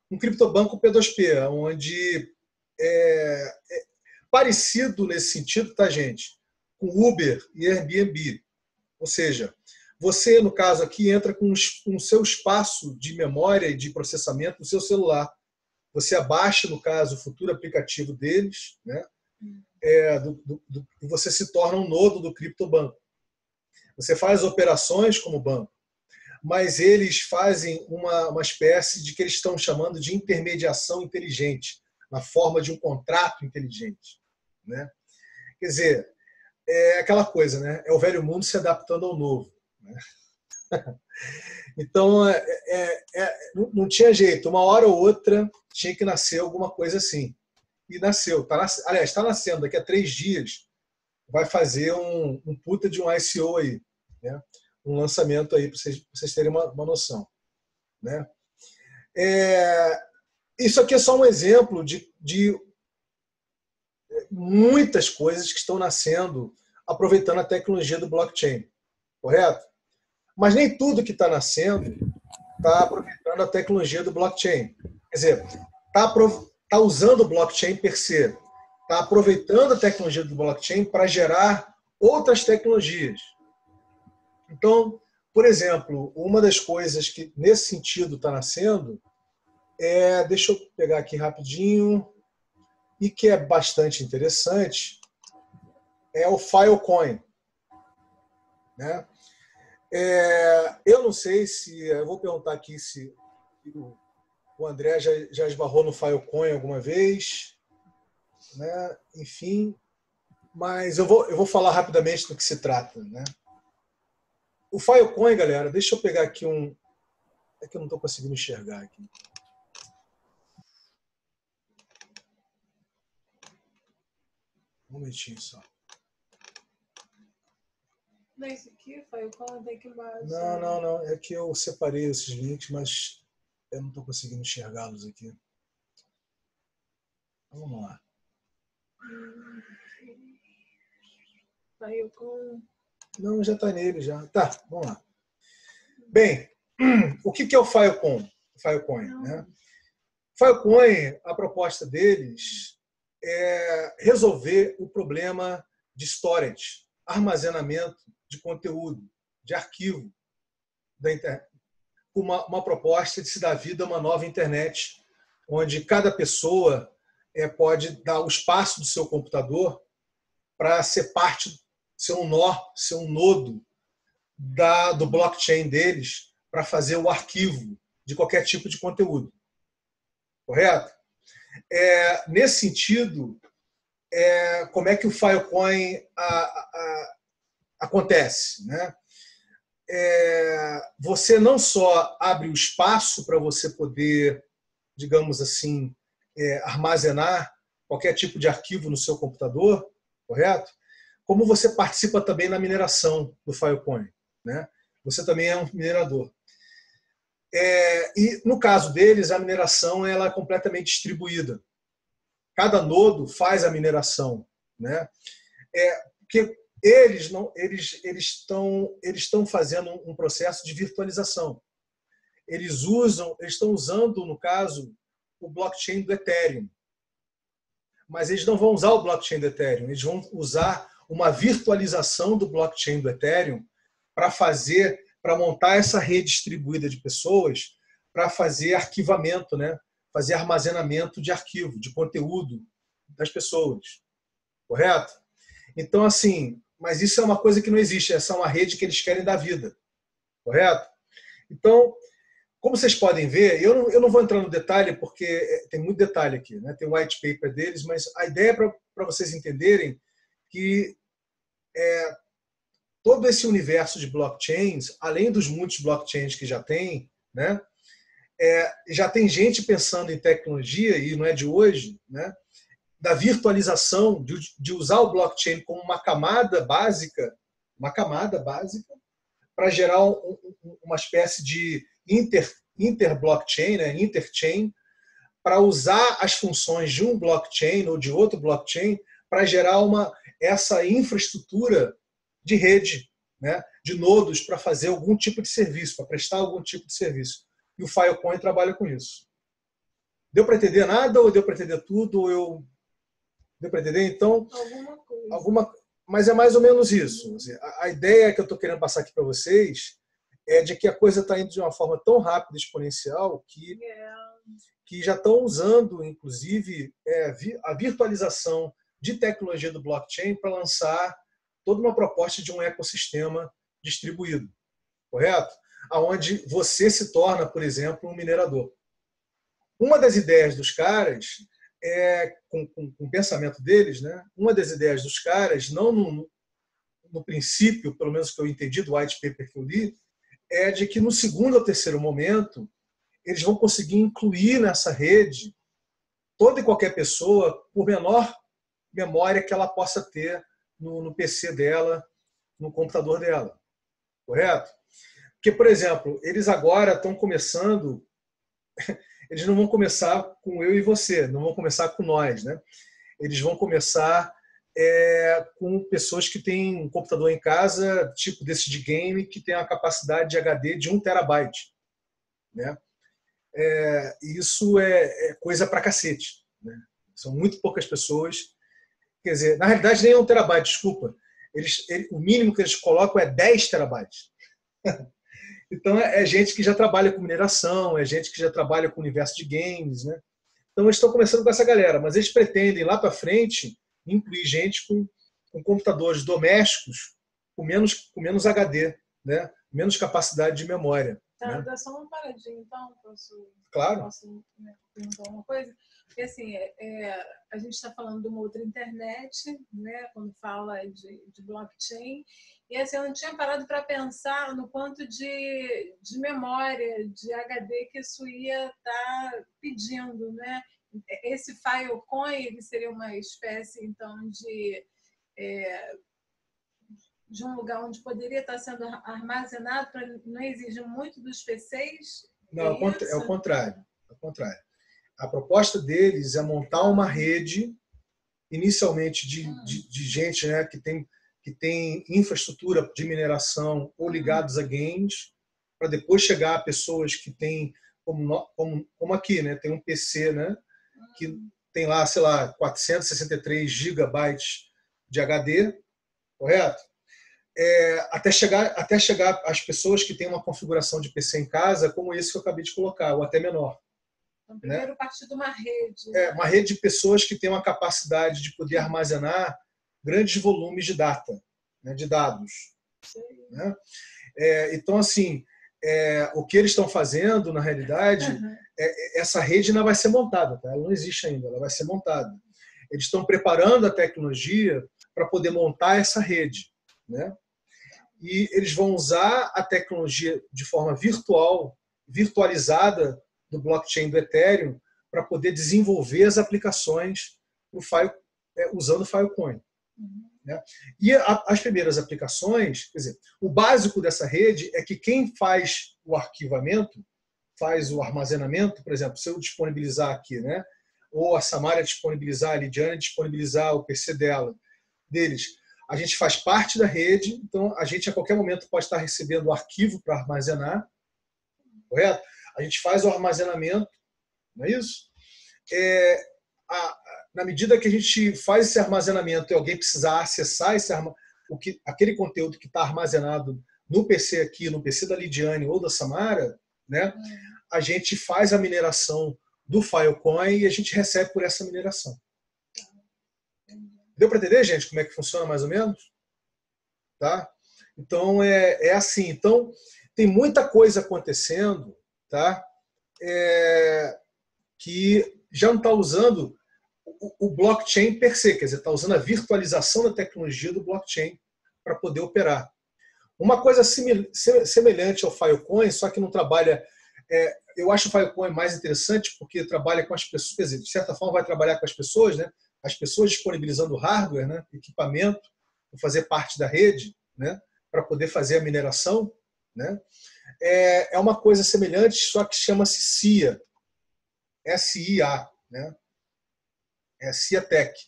Um criptobanco P2P, onde parecido nesse sentido, tá, gente? Com Uber e Airbnb. Ou seja, você, no caso aqui, entra com o seu espaço de memória e de processamento no seu celular. Você abaixa, no caso, o futuro aplicativo deles, né? você se torna um nodo do criptobanco. Você faz operações como banco, mas eles fazem uma espécie de que eles estão chamando de intermediação inteligente, na forma de um contrato inteligente, né? Quer dizer, é aquela coisa, né? É o velho mundo se adaptando ao novo, né? Então, não tinha jeito. Uma hora ou outra tinha que nascer alguma coisa assim. E nasceu. Aliás, está nascendo. Daqui a 3 dias vai fazer um puta de um ICO aí, né? Um lançamento aí, para vocês terem uma noção, né? Isso aqui é só um exemplo de muitas coisas que estão nascendo aproveitando a tecnologia do blockchain, correto? Mas nem tudo que está nascendo está aproveitando a tecnologia do blockchain. Quer dizer, está usando o blockchain per se, está aproveitando a tecnologia do blockchain para gerar outras tecnologias. Então, por exemplo, uma das coisas que nesse sentido está nascendo deixa eu pegar aqui rapidinho, e que é bastante interessante, é o Filecoin, né? Eu não sei se... Eu vou perguntar aqui se o André já esbarrou no Filecoin alguma vez, né? Enfim, mas eu vou falar rapidamente do que se trata, né? O Filecoin, galera, deixa eu pegar aqui É que eu não estou conseguindo enxergar aqui. Um momentinho só.
Não, esse aqui foi o tem que mais.
Não. É que eu separei esses links, mas eu não estou conseguindo enxergá-los aqui. Vamos lá.
Saiu com.
Não, já está nele já. Tá, vamos lá. Bem, o que é o Filecoin, né? Filecoin, a proposta deles é resolver o problema de storage, armazenamento de conteúdo, de arquivo da internet. Uma proposta de se dar vida a uma nova internet, onde cada pessoa pode dar o espaço do seu computador para ser parte, ser um nó, ser um nodo do blockchain deles para fazer o arquivo de qualquer tipo de conteúdo. Correto? Nesse sentido, como é que o Filecoin acontece, né? Você não só abre o espaço para você poder, digamos assim, armazenar qualquer tipo de arquivo no seu computador, correto? Como você participa também na mineração do Filecoin, né? Você também é um minerador. E no caso deles, a mineração ela é completamente distribuída. Cada nodo faz a mineração, né? Porque eles estão fazendo um processo de virtualização. Eles estão usando, no caso, o blockchain do Ethereum. Mas eles não vão usar o blockchain do Ethereum, eles vão usar uma virtualização do blockchain do Ethereum para montar essa rede distribuída de pessoas para fazer arquivamento, né? Fazer armazenamento de arquivo, de conteúdo das pessoas. Correto? Então, assim, mas isso é uma coisa que não existe, essa é uma rede que eles querem dar vida. Correto? Então, como vocês podem ver, eu não vou entrar no detalhe, porque tem muito detalhe aqui, né? Tem o white paper deles, mas a ideia é para vocês entenderem que todo esse universo de blockchains, além dos muitos blockchains que já tem, né? Já tem gente pensando em tecnologia, e não é de hoje, né? Da virtualização, de usar o blockchain como uma camada básica para gerar uma espécie de interblockchain, né? Interchain, para usar as funções de um blockchain ou de outro blockchain para gerar essa infraestrutura de rede, né? De nodos para fazer algum tipo de serviço, para prestar algum tipo de serviço. E o Filecoin trabalha com isso. Deu para entender nada ou deu para entender tudo? Deu para entender? Então,
Alguma coisa.
Mas é mais ou menos isso. A ideia que eu estou querendo passar aqui para vocês é de que a coisa está indo de uma forma tão rápida e exponencial que já estão usando, inclusive, a virtualização de tecnologia do blockchain para lançar toda uma proposta de um ecossistema distribuído, correto? Onde você se torna, por exemplo, um minerador. Uma das ideias dos caras, com o pensamento deles, né? Uma das ideias dos caras, não no princípio, pelo menos que eu entendi do white paper que eu li, é de que no segundo ou terceiro momento eles vão conseguir incluir nessa rede toda e qualquer pessoa, por menor memória que ela possa ter no PC dela, no computador dela. Correto? Porque, por exemplo, eles agora estão começando, eles não vão começar com eu e você, não vão começar com nós, né? Eles vão começar com pessoas que têm um computador em casa, tipo desse de game, que tem a capacidade de HD de 1 terabyte. Né? Isso é coisa pra cacete. Né? São muito poucas pessoas. Quer dizer, na realidade, nem é 1 terabyte, desculpa. O mínimo que eles colocam é 10 terabytes. Então, é gente que já trabalha com mineração, é gente que já trabalha com o universo de games. Né? Então, eles estão começando com essa galera, mas eles pretendem, lá para frente, incluir gente com computadores domésticos com menos HD, né? Menos capacidade de memória.
Tá,
né?
dá só uma paradinha, então,
Claro.
posso perguntar uma coisa? Porque, assim, a gente está falando de uma outra internet, né, quando fala de blockchain, e assim, eu não tinha parado para pensar no quanto de memória, de HD que isso ia estar pedindo, né? Esse Filecoin, ele seria uma espécie, então, de um lugar onde poderia estar sendo armazenado, para não exigir muito dos PCs?
Não, é o contrário. A proposta deles é montar uma rede, inicialmente de gente, né, que tem infraestrutura de mineração ou ligados a games, para depois chegar a pessoas que têm, como aqui, né, tem um PC, né, que tem lá, sei lá, 463 gigabytes de HD, correto? Até chegar às pessoas que têm uma configuração de PC em casa, como esse que eu acabei de colocar, ou até menor.
Então, primeiro,
né?
partir de uma rede.
Uma rede de pessoas que têm uma capacidade de poder armazenar grandes volumes de data, né, de dados. Né? Então, assim, o que eles estão fazendo, na realidade, essa rede ainda vai ser montada. Tá? Ela não existe ainda, ela vai ser montada. Eles estão preparando a tecnologia para poder montar essa rede. Né? E eles vão usar a tecnologia de forma virtualizada do blockchain do Ethereum para poder desenvolver as aplicações usando o Filecoin. Né? E as primeiras aplicações, quer dizer, o básico dessa rede é que quem faz o arquivamento, faz o armazenamento, por exemplo, se eu disponibilizar aqui, né? Ou a Samara disponibilizar, a Lidiane disponibilizar o PC deles, a gente faz parte da rede, então a gente a qualquer momento pode estar recebendo o arquivo para armazenar, correto? A gente faz o armazenamento, não é isso? Na medida que a gente faz esse armazenamento e alguém precisar acessar aquele conteúdo que está armazenado no PC aqui, no PC da Lidiane ou da Samara, né? A gente faz a mineração do Filecoin e a gente recebe por essa mineração. Deu para entender, gente, como é que funciona mais ou menos? Tá? Então, é assim. Então, tem muita coisa acontecendo, tá? Que já não está usando o blockchain per se, quer dizer, está usando a virtualização da tecnologia do blockchain para poder operar. Uma coisa semelhante ao Filecoin, só que não trabalha... eu acho o Filecoin mais interessante porque trabalha com as pessoas, quer dizer, de certa forma vai trabalhar com as pessoas, né? As pessoas disponibilizando hardware, né? Equipamento, para fazer parte da rede, né? Para poder fazer a mineração. Né? É uma coisa semelhante, só que chama-se SIA. SIA. Né? É SIA Tech.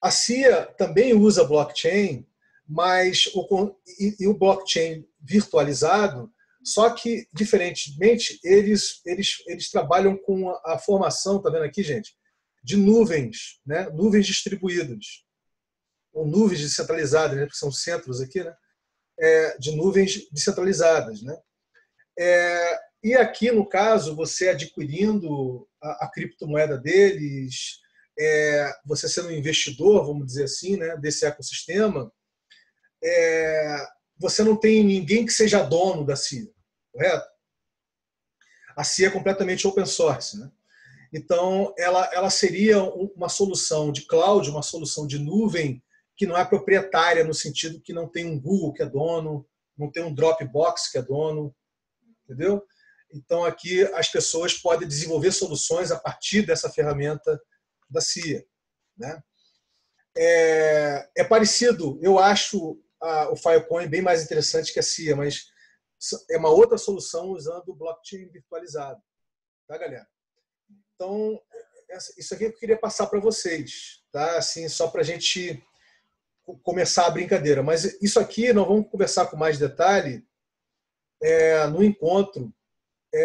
A SIA também usa blockchain, mas o blockchain virtualizado, só que, diferentemente, eles trabalham com a formação, tá vendo aqui, gente? De nuvens, né? Nuvens distribuídas, ou nuvens descentralizadas, né? Porque são centros aqui, né? De nuvens descentralizadas. Né? E aqui, no caso, você adquirindo a criptomoeda deles, você sendo um investidor, vamos dizer assim, né, desse ecossistema, você não tem ninguém que seja dono da CIA, correto? A CIA é completamente open source, né? Então, ela seria uma solução de cloud, uma solução de nuvem que não é proprietária no sentido que não tem um Google que é dono, não tem um Dropbox que é dono, entendeu? Então, aqui as pessoas podem desenvolver soluções a partir dessa ferramenta da CIA, né? É parecido, eu acho o Filecoin bem mais interessante que a CIA, mas é uma outra solução usando o blockchain virtualizado, tá, galera? Então, isso aqui eu queria passar para vocês, tá? Assim, só para a gente começar a brincadeira. Mas isso aqui nós vamos conversar com mais detalhe no encontro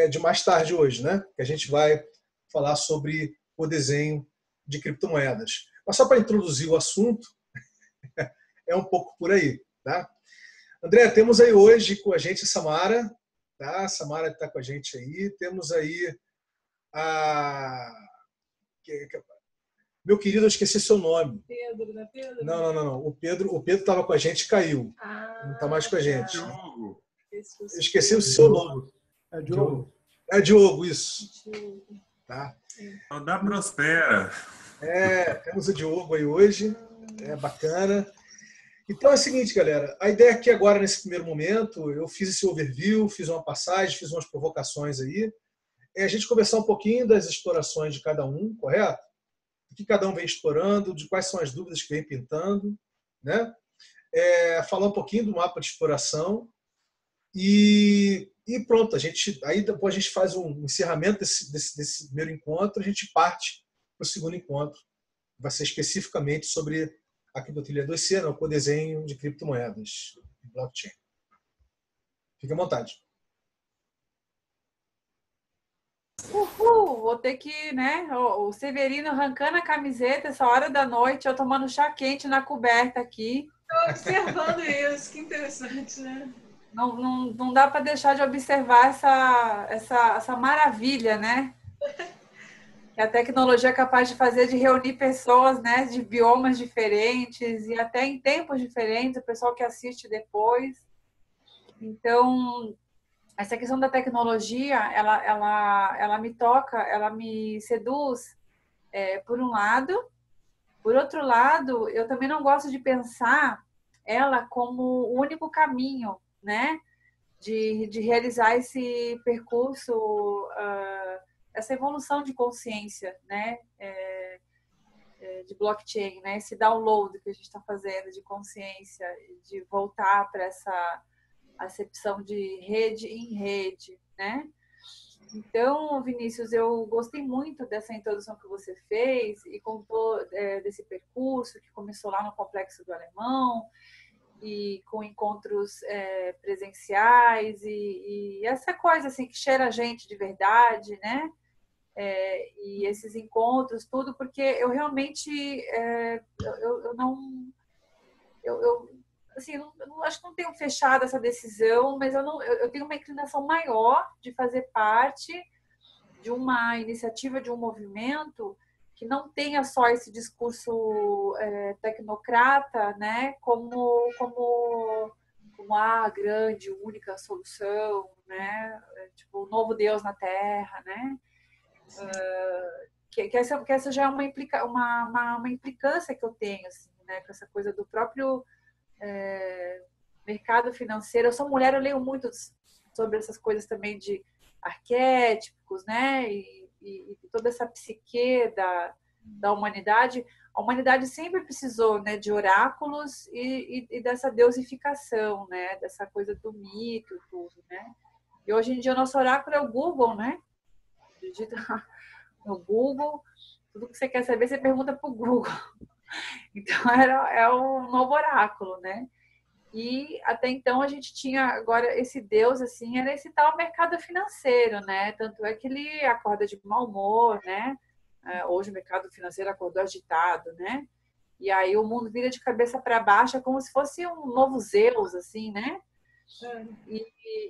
de mais tarde hoje, né? Que a gente vai falar sobre o desenho de criptomoedas. Mas só para introduzir o assunto, é um pouco por aí, tá? André, temos aí hoje com a gente a Samara, tá? A Samara está com a gente aí. Temos aí meu querido, eu esqueci seu nome.
Pedro, não é Pedro?
Não. O Pedro estava com a gente e caiu. Não está mais com a gente.
Diogo.
Eu esqueci o seu nome.
É Diogo.
É Diogo, isso. Tá?
Então dá prospera.
Temos o Diogo aí hoje. É bacana. Então é o seguinte, galera. A ideia aqui agora, nesse primeiro momento, eu fiz esse overview, fiz uma passagem, fiz umas provocações aí. É a gente conversar um pouquinho das explorações de cada um, correto? O que cada um vem explorando, de quais são as dúvidas que vem pintando, né? Falar um pouquinho do mapa de exploração e pronto. Aí depois a gente faz um encerramento desse primeiro encontro, a gente parte para o segundo encontro. Vai ser especificamente sobre a criptotrilha 2C, o codesenho de criptomoedas, blockchain. Fique à vontade.
Uhul, vou ter que, né? O Severino arrancando a camiseta essa hora da noite, eu tomando chá quente na coberta aqui.
Estou observando isso, que interessante, né?
Não dá para deixar de observar essa maravilha, né? Que a tecnologia é capaz de fazer, de reunir pessoas, né, de biomas diferentes e até em tempos diferentes, o pessoal que assiste depois. Então, essa questão da tecnologia, ela me toca, ela me seduz, por um lado. Por outro lado, eu também não gosto de pensar ela como o único caminho, né, de realizar esse percurso, essa evolução de consciência, né, de blockchain, né, esse download que a gente está fazendo de consciência, de voltar para essa acepção de rede em rede, né? Então, Vinícius, eu gostei muito dessa introdução que você fez e contou desse percurso que começou lá no Complexo do Alemão e com encontros presenciais e essa coisa assim que cheira a gente de verdade, né? E esses encontros, tudo, porque eu realmente assim, eu acho que não tenho fechado essa decisão, mas eu tenho uma inclinação maior de fazer parte de uma iniciativa, de um movimento que não tenha só esse discurso tecnocrata, né, como a grande, única solução, né, tipo o novo Deus na Terra, né, que essa já é uma implicância que eu tenho, assim, né, com essa coisa do próprio mercado financeiro. Eu sou mulher, eu leio muito sobre essas coisas também de arquétipos, né? E toda essa psique da humanidade. A humanidade sempre precisou, né, de oráculos e dessa deusificação, né? Dessa coisa do mito, tudo, né? E hoje em dia o nosso oráculo é o Google, né? Digita no Google, tudo que você quer saber, você pergunta para o Google. Então, é um novo oráculo, né? E até então a gente tinha agora esse Deus, assim, era esse tal mercado financeiro, né? Tanto é que ele acorda de mau humor, né? Hoje o mercado financeiro acordou agitado, né? E aí o mundo vira de cabeça para baixo, é como se fosse um novo Zeus, assim, né?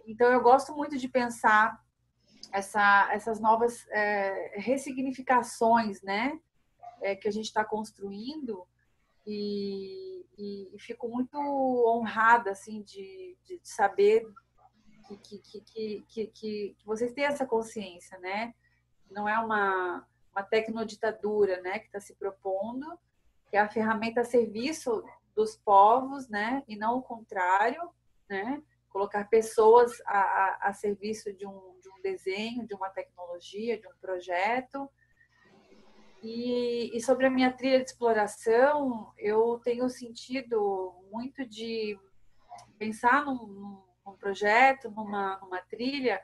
Então eu gosto muito de pensar essas novas ressignificações, né? que a gente está construindo e fico muito honrada assim de saber que vocês têm essa consciência, né? Não é uma tecnoditadura, né, que está se propondo, que é a ferramenta a serviço dos povos, né, e não o contrário, né? Colocar pessoas a serviço de um desenho, de uma tecnologia, de um projeto. E sobre a minha trilha de exploração, eu tenho sentido muito de pensar num projeto, numa trilha,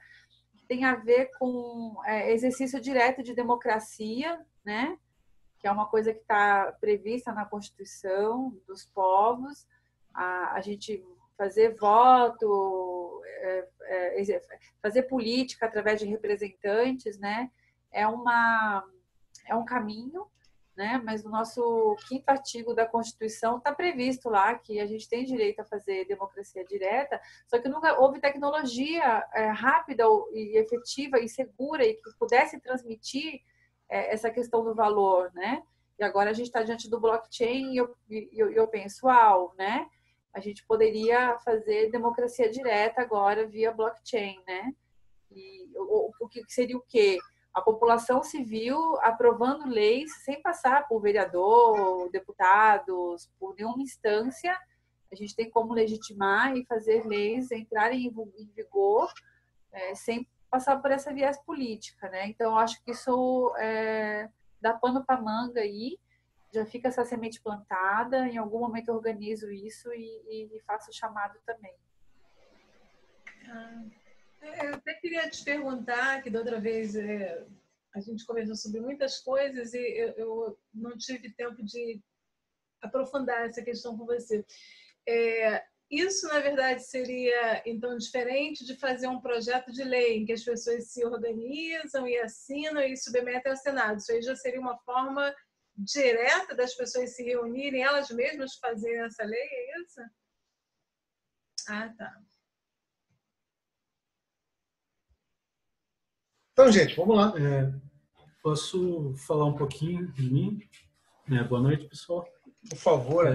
que tem a ver com exercício direto de democracia, né? Que é uma coisa que está prevista na Constituição dos povos, a gente fazer voto, fazer política através de representantes, né? É um caminho, né? Mas no nosso 5º artigo da Constituição está previsto lá que a gente tem direito a fazer democracia direta, só que nunca houve tecnologia rápida e efetiva e segura e que pudesse transmitir essa questão do valor, né? E agora a gente está diante do blockchain e eu penso, né? A gente poderia fazer democracia direta agora via blockchain, né? E o que seria o quê? A população civil aprovando leis sem passar por vereador, deputados, por nenhuma instância. A gente tem como legitimar e fazer leis entrarem em vigor sem passar por essa viés política, né? Então, eu acho que isso dá pano para manga aí, já fica essa semente plantada, em algum momento eu organizo isso e faço o chamado também.
Eu até queria te perguntar, que da outra vez a gente conversou sobre muitas coisas e eu não tive tempo de aprofundar essa questão com você. Isso, na verdade, seria, então, diferente de fazer um projeto de lei em que as pessoas se organizam e assinam e submetem ao Senado. Isso aí já seria uma forma direta das pessoas se reunirem, elas mesmas fazerem essa lei, é isso? Ah, tá.
Então, gente, vamos lá.
Posso falar um pouquinho de mim? Boa noite, pessoal.
Por favor.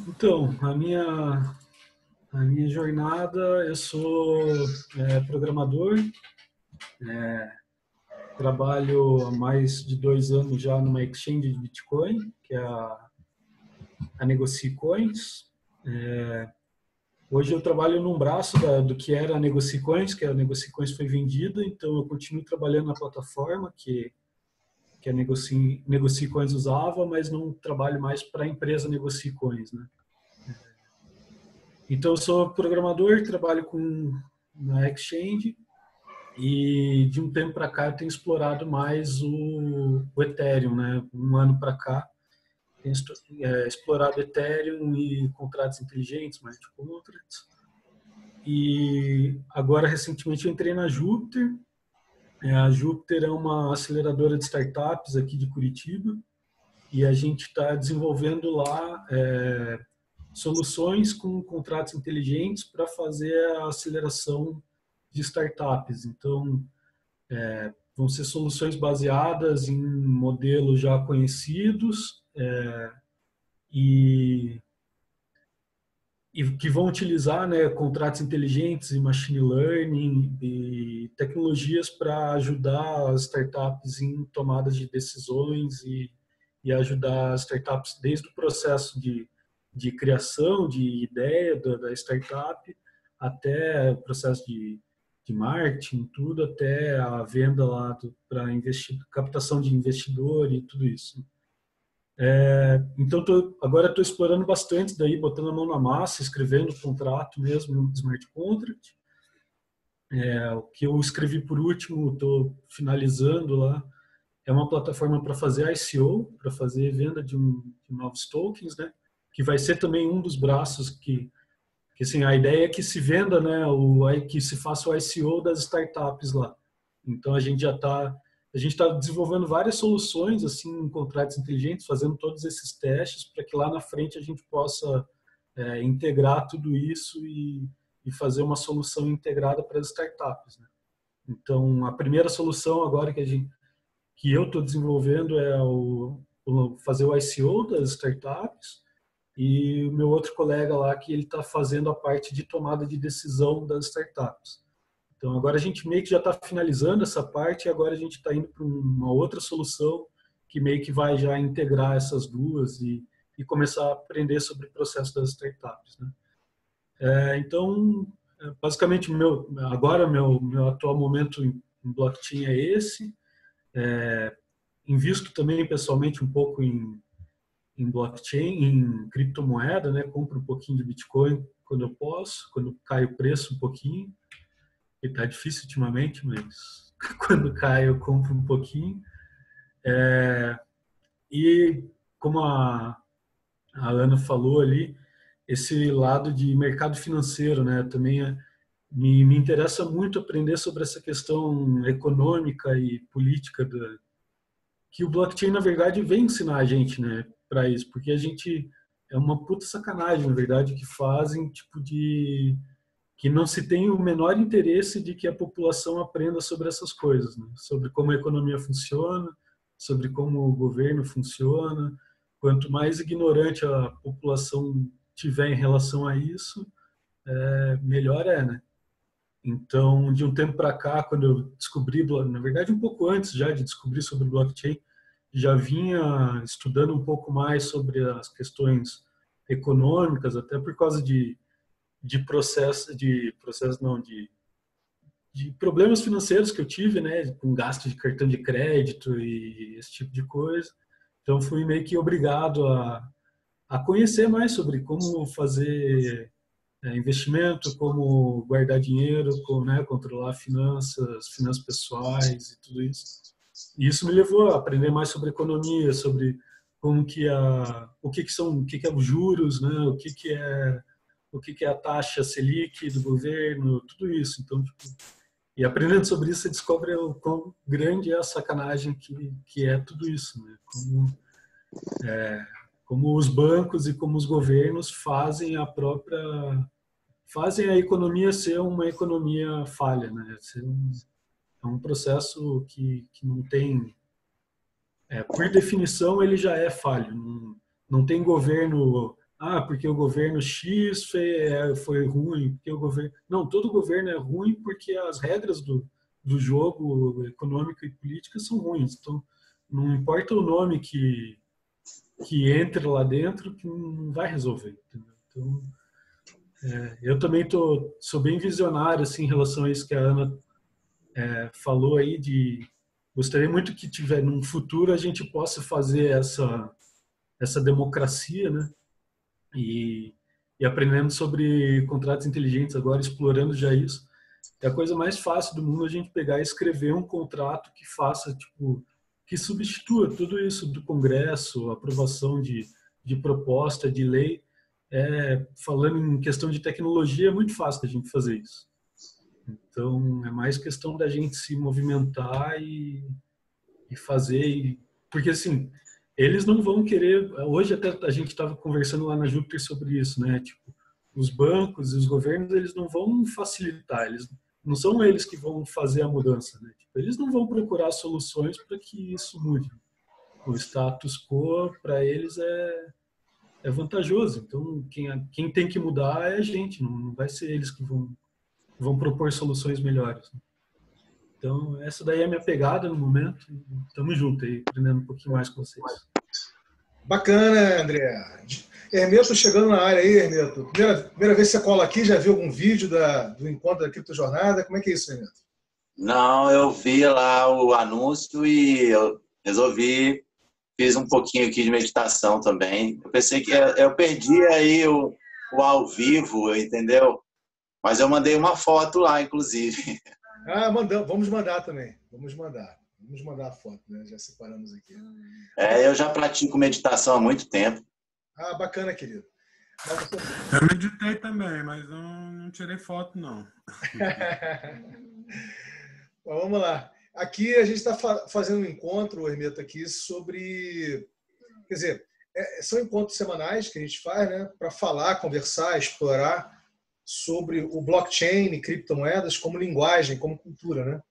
Então, a minha jornada, eu sou programador, trabalho há mais de 2 anos já numa exchange de Bitcoin, que é a Negocie Coins. Hoje eu trabalho num braço do que era a Negocie Coins, que a Negocie Coins foi vendida, então eu continuo trabalhando na plataforma que a Negocie Coins usava, mas não trabalho mais para a empresa Negocie Coins, né? Então eu sou programador, trabalho na exchange e de um tempo para cá eu tenho explorado mais o Ethereum, né? 1 ano para cá tenho explorado Ethereum e contratos inteligentes, smart contracts. E agora, recentemente, eu entrei na Júpiter. A Júpiter é uma aceleradora de startups aqui de Curitiba e a gente está desenvolvendo lá soluções com contratos inteligentes para fazer a aceleração de startups. Então, vão ser soluções baseadas em modelos já conhecidos e que vão utilizar, né, contratos inteligentes e machine learning e tecnologias para ajudar as startups em tomadas de decisões e ajudar as startups desde o processo de criação, de ideia da startup, até o processo de marketing, tudo, até a venda lá para captação de investidor e tudo isso. Então, agora estou explorando bastante daí, botando a mão na massa, escrevendo o contrato mesmo no smart contract. O que eu escrevi por último, estou finalizando lá, é uma plataforma para fazer ICO, para fazer venda de novos tokens, né? Que vai ser também um dos braços que assim, a ideia é que se venda, né, que se faça o ICO das startups lá. Então a gente está desenvolvendo várias soluções assim em contratos inteligentes, fazendo todos esses testes para que lá na frente a gente possa integrar tudo isso e fazer uma solução integrada para as startups, né? Então a primeira solução agora que que eu estou desenvolvendo é fazer o ICO das startups, e o meu outro colega lá que ele está fazendo a parte de tomada de decisão das startups. Então agora a gente meio que já está finalizando essa parte e agora a gente está indo para uma outra solução que meio que vai já integrar essas duas e começar a aprender sobre o processo das startups, né? Então, basicamente, meu atual momento em blockchain é esse. Invisto também pessoalmente um pouco em blockchain, em criptomoeda, né? Compro um pouquinho de Bitcoin quando eu posso, quando cai o preço um pouquinho. E tá difícil ultimamente, mas quando cai eu compro um pouquinho. E como a Ana falou ali, esse lado de mercado financeiro, né? Também me interessa muito aprender sobre essa questão econômica e política que o blockchain, na verdade, vem ensinar a gente, né? Para isso, porque a gente é uma puta sacanagem, na verdade, que fazem tipo que não se tem o menor interesse de que a população aprenda sobre essas coisas, né? Sobre como a economia funciona, sobre como o governo funciona. Quanto mais ignorante a população tiver em relação a isso, melhor é, né? Então, de um tempo para cá, quando eu descobri, na verdade um pouco antes já de descobrir sobre blockchain, já vinha estudando um pouco mais sobre as questões econômicas, até por causa de problemas financeiros que eu tive, né, com gasto de cartão de crédito e esse tipo de coisa. Então fui meio que obrigado a conhecer mais sobre como fazer investimento, como guardar dinheiro, como, né, controlar finanças pessoais e tudo isso. E isso me levou a aprender mais sobre economia, sobre como que o que é os juros, né, o que é a taxa Selic do governo, tudo isso. Então, tipo, e aprendendo sobre isso, você descobre o quão grande é a sacanagem que é tudo isso, né? Como os bancos e como os governos fazem a economia ser uma economia falha, né? É um processo que não tem, por definição, ele já é falho. Não tem governo, porque o governo X foi ruim, porque o governo... Não, todo governo é ruim porque as regras do jogo econômico e político são ruins. Então, não importa o nome que entre lá dentro, que não vai resolver. Entendeu? Então, eu também sou bem visionário assim, em relação a isso que a Ana falou aí, gostaria muito que num futuro a gente possa fazer essa democracia, né? E aprendendo sobre contratos inteligentes agora, explorando já isso. É a coisa mais fácil do mundo a gente pegar e escrever um contrato que faça, tipo, que substitua tudo isso do Congresso, aprovação de proposta, de lei. Falando em questão de tecnologia, é muito fácil da gente fazer isso. Então, é mais questão da gente se movimentar e fazer. Porque, assim, eles não vão querer... Hoje até a gente estava conversando lá na Júpiter sobre isso, né? Tipo, os bancos e os governos, eles não vão facilitar, não são eles que vão fazer a mudança, né? Tipo, eles não vão procurar soluções para que isso mude. O status quo, para eles, é vantajoso. Então, quem tem que mudar é a gente, não vai ser eles que vão propor soluções melhores. Então, essa daí é a minha pegada no momento. Estamos juntos aí, aprendendo um pouquinho mais com vocês.
Bacana, André. Hermeto chegando na área aí, Hermeto. Primeira vez que você cola aqui, já viu algum vídeo do encontro da Criptojornada? Como é que é isso, Hermeto?
Não, eu vi lá o anúncio e eu fiz um pouquinho aqui de meditação também. Eu pensei que eu perdi aí o ao vivo, entendeu? Mas eu mandei uma foto lá, inclusive.
Vamos mandar também. Vamos mandar a foto, né? Já separamos aqui.
Eu já pratico meditação há muito tempo.
Bacana, querido.
Eu meditei também, mas não tirei foto, não.
Bom, vamos lá. Aqui a gente está fazendo um encontro, Hermeto, aqui sobre... Quer dizer, são encontros semanais que a gente faz, né? Para falar, conversar, explorar sobre o blockchain e criptomoedas como linguagem, como cultura, né?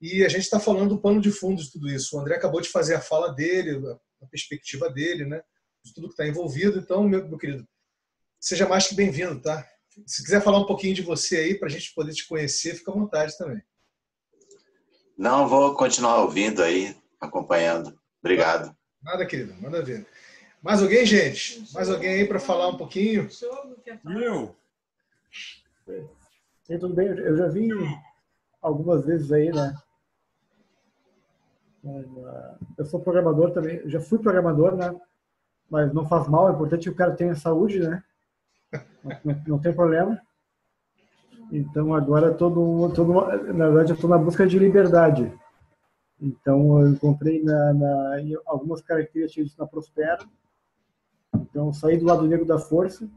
E a gente está falando do pano de fundo de tudo isso. O André acabou de fazer a fala dele, a perspectiva dele, né? De tudo que está envolvido. Então, meu querido, seja mais que bem-vindo, tá? Se quiser falar um pouquinho de você aí, para a gente poder te conhecer, fica à vontade também.
Não, vou continuar ouvindo aí, acompanhando. Obrigado.
Nada, querido, manda ver. Mais alguém, gente? Mais alguém aí para falar um pouquinho?
Eu?
Sim, tudo bem. Eu já vi algumas vezes aí, né? Eu sou programador também. Eu já fui programador, né? Mas não faz mal. É importante que o cara tenha saúde, né? Não tem problema. Então agora na verdade eu estou na busca de liberdade. Então eu encontrei em algumas características na Prospera. Então saí do lado negro da força.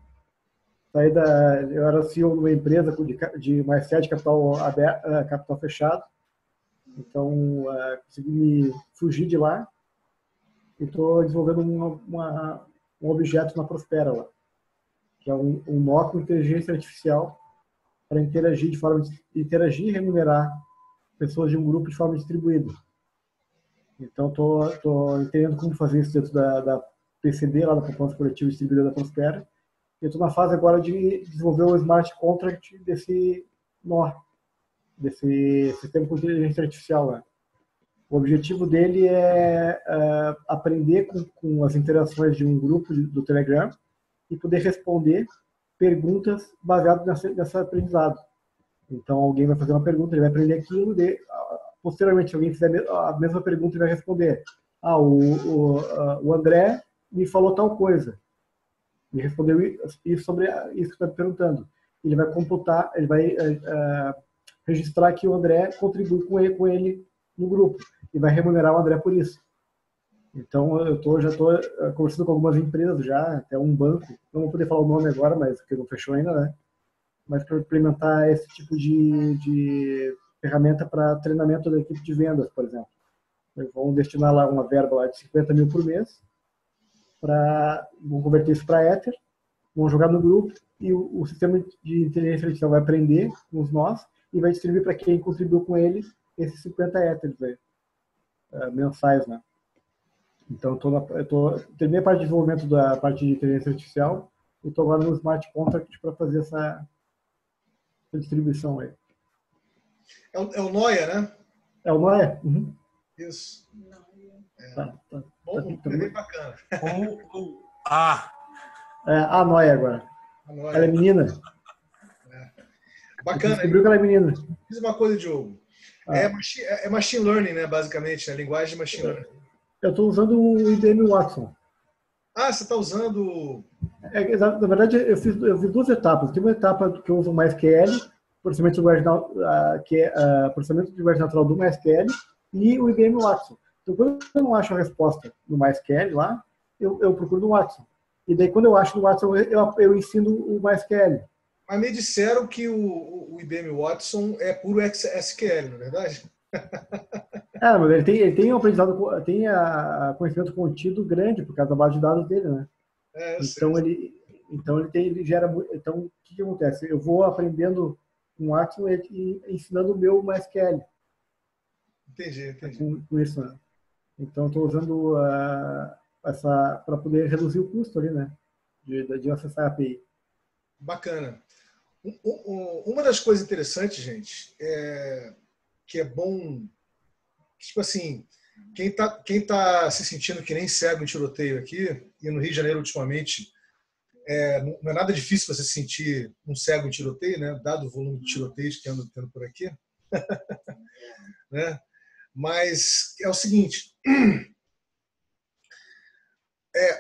Eu era CEO de uma empresa de mais sede capital aberto, capital fechado. Então consegui me fugir de lá e estou desenvolvendo um objeto na Prospera lá, que é um nó com inteligência artificial para interagir e remunerar pessoas de um grupo de forma distribuída. Então, estou entendendo como fazer isso dentro da PCD, lá da Proposta Coletiva Distribuída da Prospera. Eu estou na fase agora de desenvolver o smart contract desse nó, desse sistema com inteligência artificial lá. O objetivo dele é aprender com as interações de um grupo do Telegram e poder responder perguntas baseadas nesse aprendizado. Então, alguém vai fazer uma pergunta, ele vai aprender aquilo, posteriormente, se alguém fizer a mesma pergunta, ele vai responder: o André me falou tal coisa, me respondeu isso sobre isso que está me perguntando. Ele vai computar, ele vai registrar que o André contribui com ele no grupo e vai remunerar o André por isso. Então, já estou conversando com algumas empresas já, até um banco, não vou poder falar o nome agora, mas porque não fechou ainda, né? Mas para implementar esse tipo de ferramenta para treinamento da equipe de vendas, por exemplo. Eles vão destinar lá uma verba lá de 50 mil por mês, vão converter isso para Ether, vão jogar no grupo e o sistema de inteligência artificial vai aprender com os nós e vai distribuir para quem contribuiu com eles esses 50 Ethers aí, mensais, né? Então, terminei a parte de desenvolvimento da parte de inteligência artificial e estou agora no Smart Contract para fazer essa distribuição aí.
É o Noia, né?
É o Noia? Uhum.
Isso.
Tá
Bom, bem bacana.
A Noia agora. Ela é menina.
Bacana.
Descobriu que ela é menina.
Diz uma coisa, Diogo. É machine learning, né, basicamente, a linguagem de machine learning.
Eu estou usando o IBM Watson.
Você está usando...
Na verdade, eu fiz duas etapas. Tem uma etapa que eu uso o MySQL, processamento de linguagem natural do MySQL, e o IBM Watson. Então, quando eu não acho a resposta no MySQL lá, eu procuro no Watson. E daí, quando eu acho no Watson, eu ensino o MySQL.
Mas me disseram que o IBM Watson é puro SQL, não é verdade?
Mas ele tem um aprendizado, tem conhecimento contido grande por causa da base de dados dele, né? Então ele gera muito. Então o que acontece? Eu vou aprendendo com o Watson e ensinando o meu MySQL.
Entendi.
Com isso, né? Então estou usando para poder reduzir o custo ali, né? De acessar a API.
Bacana. Uma das coisas interessantes, gente, que é bom, tipo assim, quem tá se sentindo que nem cego em tiroteio aqui, e no Rio de Janeiro ultimamente, não é nada difícil você se sentir um cego em tiroteio, né? Dado o volume de tiroteios que anda tendo por aqui. Né? Mas é o seguinte,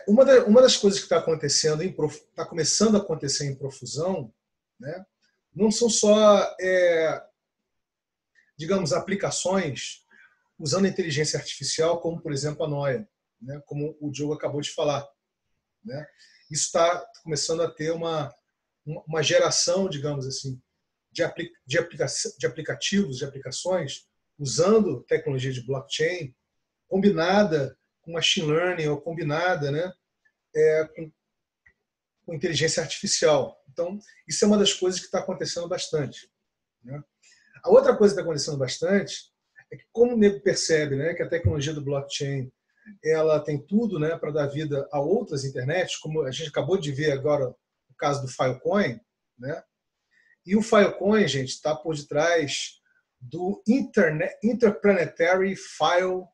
uma das coisas que está acontecendo, está começando a acontecer em profusão, né? Não são só, digamos, aplicações usando a inteligência artificial, como, por exemplo, a Noia, né? Como o Diogo acabou de falar. Né? Isso está começando a ter uma geração, digamos assim, de aplicativos, de aplicações, usando tecnologia de blockchain, combinada com machine learning, ou combinada, né, com inteligência artificial. Então, isso é uma das coisas que está acontecendo bastante. Né? A outra coisa que está acontecendo bastante é é que como o nego percebe, né, que a tecnologia do blockchain ela tem tudo, né, para dar vida a outras internets, como a gente acabou de ver agora o caso do Filecoin, né? E o Filecoin, gente, está por detrás do Interplanetary File,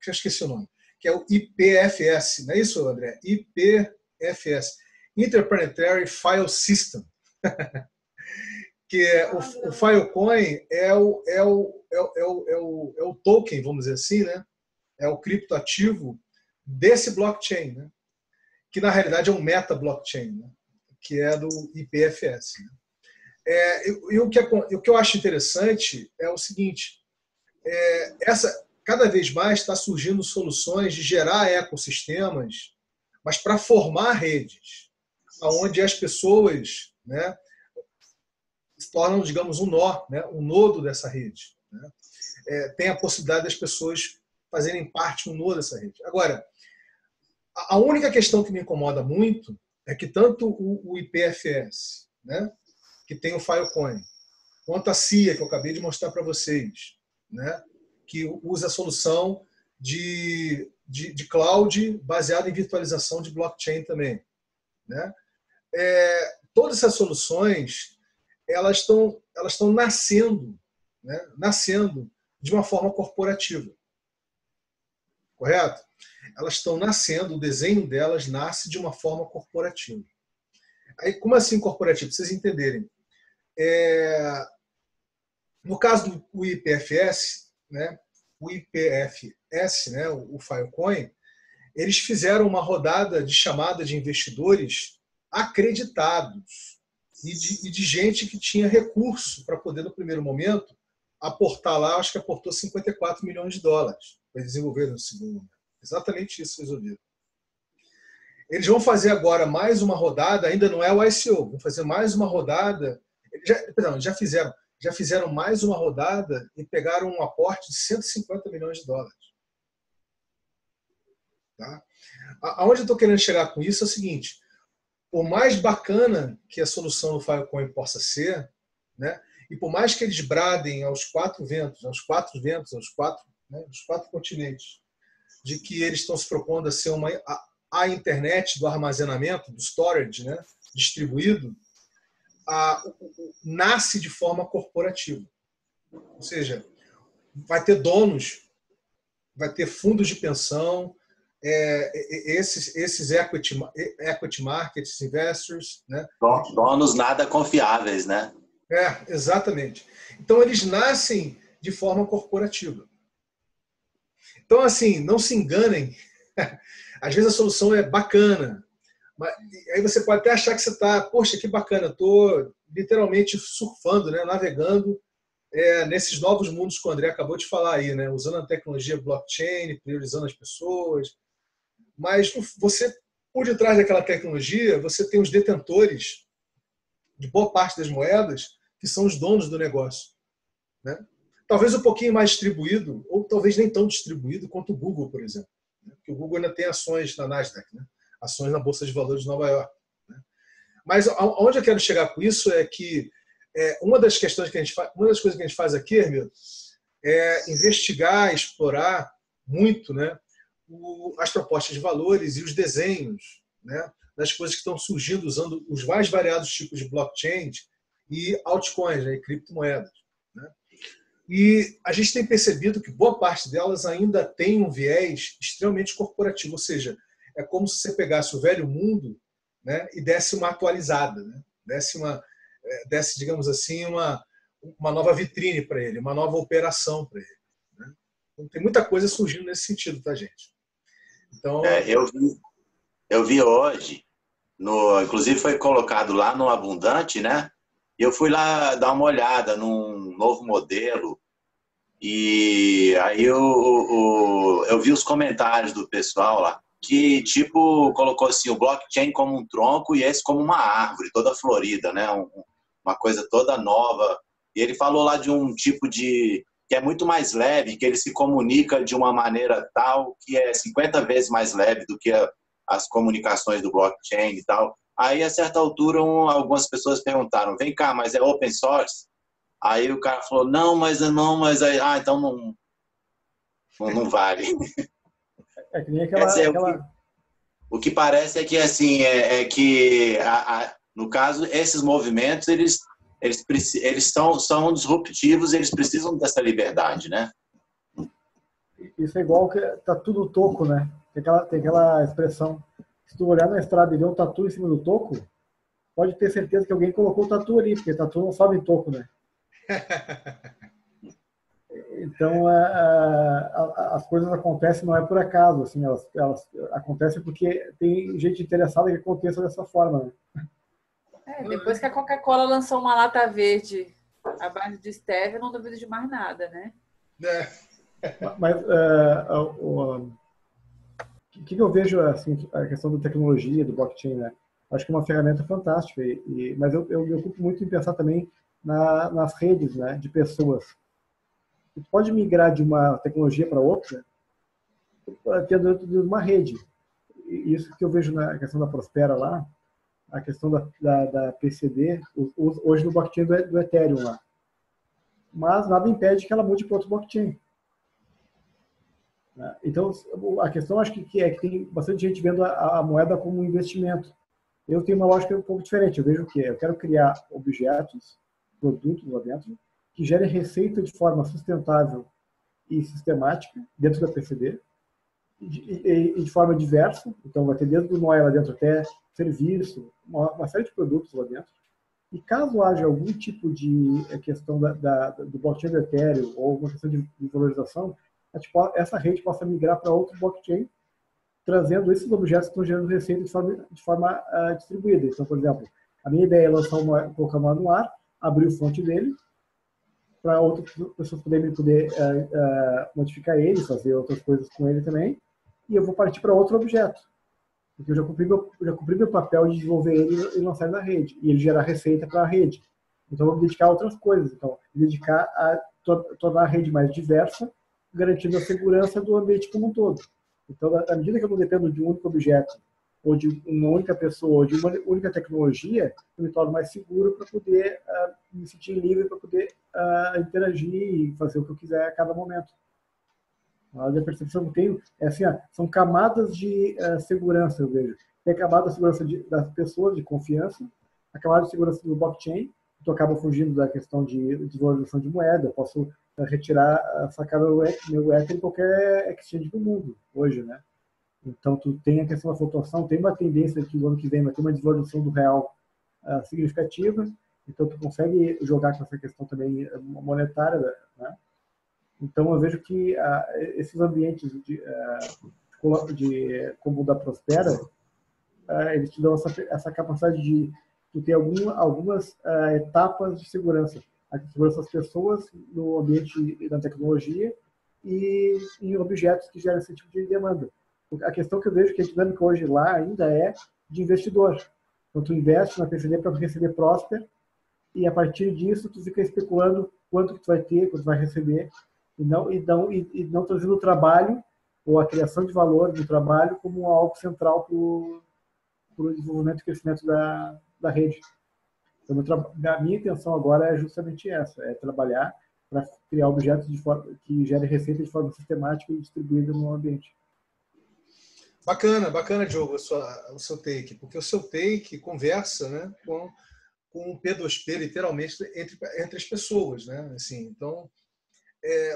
que eu esqueci o nome, que é o IPFS, não é isso, André? IPFS, Interplanetary File System. Que é o Filecoin é o token, vamos dizer assim, né? É o criptoativo desse blockchain, né? Que na realidade é um meta-blockchain, né? Que é do IPFS. Né? E o que eu acho interessante é o seguinte, cada vez mais está surgindo soluções de gerar ecossistemas, mas para formar redes, onde as pessoas, né, se tornam, digamos, um nó, né, um nodo dessa rede. Né? Tem a possibilidade das pessoas fazerem parte um nodo dessa rede. Agora, a única questão que me incomoda muito é que tanto o IPFS, né, que tem o Filecoin, quanto a CIA, que eu acabei de mostrar para vocês, né, que usa a solução de cloud baseada em virtualização de blockchain também. Né? Todas essas soluções elas estão nascendo, né, nascendo de uma forma corporativa. Correto? Elas estão nascendo, o desenho delas nasce de uma forma corporativa. Aí, como assim corporativo? Para vocês entenderem. No caso do IPFS, né, né, o Filecoin, eles fizeram uma rodada de chamada de investidores acreditados e de gente que tinha recurso para poder, no primeiro momento, aportar lá, acho que aportou $54 milhões para desenvolver no segundo momento. Exatamente isso resolvido. Eles vão fazer agora mais uma rodada, ainda não é o ICO, vão fazer mais uma rodada, já fizeram mais uma rodada e pegaram um aporte de $150 milhões. Tá? Aonde eu estou querendo chegar com isso é o seguinte, por mais bacana que a solução do Filecoin possa ser, né, e por mais que eles bradem aos quatro continentes, de que eles estão se propondo a ser a internet do armazenamento, do storage, né, distribuído, nasce de forma corporativa. Ou seja, vai ter donos, vai ter fundos de pensão, esses equity markets, investors. Né?
Donos nada confiáveis, né?
Exatamente. Então, eles nascem de forma corporativa. Então, assim, não se enganem. Às vezes a solução é bacana, mas aí você pode até achar que você está, poxa, que bacana, estou literalmente surfando, né, navegando nesses novos mundos que o André acabou de falar aí, né, usando a tecnologia blockchain, priorizando as pessoas. Mas você, por detrás daquela tecnologia, você tem os detentores de boa parte das moedas, que são os donos do negócio. Né? Talvez um pouquinho mais distribuído, ou talvez nem tão distribuído quanto o Google, por exemplo. Né? Porque o Google ainda tem ações na Nasdaq, né? Ações na Bolsa de Valores de Nova York. Né? Mas aonde eu quero chegar com isso é que uma das coisas que a gente faz aqui, Hermilo, é investigar, explorar muito, né, as propostas de valores e os desenhos, né, das coisas que estão surgindo usando os mais variados tipos de blockchains e altcoins, né, e criptomoedas. Né? E a gente tem percebido que boa parte delas ainda tem um viés extremamente corporativo, ou seja, é como se você pegasse o velho mundo, né, e desse uma atualizada, né? desse, digamos assim, uma nova vitrine para ele, uma nova operação para ele. Né? Então, tem muita coisa surgindo nesse sentido, tá, gente? Então,
eu vi hoje, inclusive foi colocado lá no Abundante, né? E eu fui lá dar uma olhada num novo modelo e aí eu vi os comentários do pessoal lá, que tipo colocou assim o blockchain como um tronco e esse como uma árvore toda florida, né? Uma coisa toda nova. E ele falou lá de um tipo que é muito mais leve, que ele se comunica de uma maneira tal que é 50 vezes mais leve do que as comunicações do blockchain e tal. Aí, a certa altura, algumas pessoas perguntaram, vem cá, mas é open source? Aí o cara falou, não, mas aí, então não vale.
É que nem
Quer dizer,
aquela...
o que parece é que, assim, que, no caso, esses movimentos, eles são disruptivos, eles precisam dessa liberdade, né?
Isso é igual que tá tudo toco, né? Tem aquela expressão. Se tu olhar na estrada e ver um tatu em cima do toco, pode ter certeza que alguém colocou o tatu ali, porque tatu não sobe em toco, né? Então, as coisas acontecem não é por acaso, assim, elas acontecem porque tem gente interessada que aconteça dessa forma, né?
Depois que a Coca-Cola lançou uma lata verde à base de stevia, eu não duvido de mais nada, né?
Mas o que eu vejo, assim, a questão da tecnologia, do blockchain, né? Acho que é uma ferramenta fantástica, mas eu me ocupo muito em pensar também nas redes, né, de pessoas. Você pode migrar de uma tecnologia para outra dentro de uma rede. E isso que eu vejo na questão da Prospera lá, a questão da PCD, hoje no blockchain do Ethereum lá. Mas nada impede que ela mude para outro blockchain. Então, a questão acho que é que tem bastante gente vendo a moeda como um investimento. Eu tenho uma lógica um pouco diferente. Eu vejo que eu quero criar objetos, produtos lá dentro, que gerem receita de forma sustentável e sistemática dentro da PCD e de forma diversa. Então, vai ter desde o NOI lá dentro até serviço, uma série de produtos lá dentro. E caso haja algum tipo de questão do blockchain do Ethereum ou uma questão de valorização, essa rede possa migrar para outro blockchain, trazendo esses objetos que estão gerando receita de forma distribuída. Então, por exemplo, a minha ideia é lançar colocar uma no ar, abrir o fonte dele, para outras pessoas poder modificar ele, fazer outras coisas com ele também, e eu vou partir para outro objeto. Porque eu já cumpri meu papel de desenvolver ele e lançar ele na rede, e ele gerar receita para a rede. Então, eu vou me dedicar a outras coisas. Então, me dedicar a tornar a rede mais diversa, garantindo a segurança do ambiente como um todo. Então, à medida que eu não dependo de um único objeto, ou de uma única pessoa, ou de uma única tecnologia, eu me torno mais seguro para poder me sentir livre, para poder interagir e fazer o que eu quiser a cada momento. A percepção que eu tenho é assim, são camadas de segurança, eu vejo. Tem a camada de segurança das pessoas, de confiança, a camada de segurança do blockchain, que tu acaba fugindo da questão de desvalorização de moeda. Eu posso retirar, sacar meu Ether em qualquer exchange do mundo, hoje, né? Então, tu tem a questão da flutuação, tem uma tendência que o ano que vem vai ter uma desvalorização do real significativa, então tu consegue jogar com essa questão também monetária, né? Então, eu vejo que esses ambientes como o da Prospera, eles te dão essa capacidade de tu ter algumas etapas de segurança. A segurança das pessoas no ambiente da tecnologia e em objetos que geram esse tipo de demanda. A questão que eu vejo que a dinâmica hoje lá ainda é de investidor. Então, tu investe na PCD para receber Prosper e, a partir disso, tu fica especulando quanto que tu vai ter, quanto tu vai receber, e não trazendo o trabalho ou a criação de valor do trabalho como algo central para o desenvolvimento e crescimento da rede. Então, a minha intenção agora é justamente essa, é trabalhar para criar objetos que gerem receita de forma sistemática e distribuída no ambiente.
Bacana, Diogo, o seu take, porque o seu take conversa, né, com o P2P, literalmente, entre as pessoas, né? Assim, então,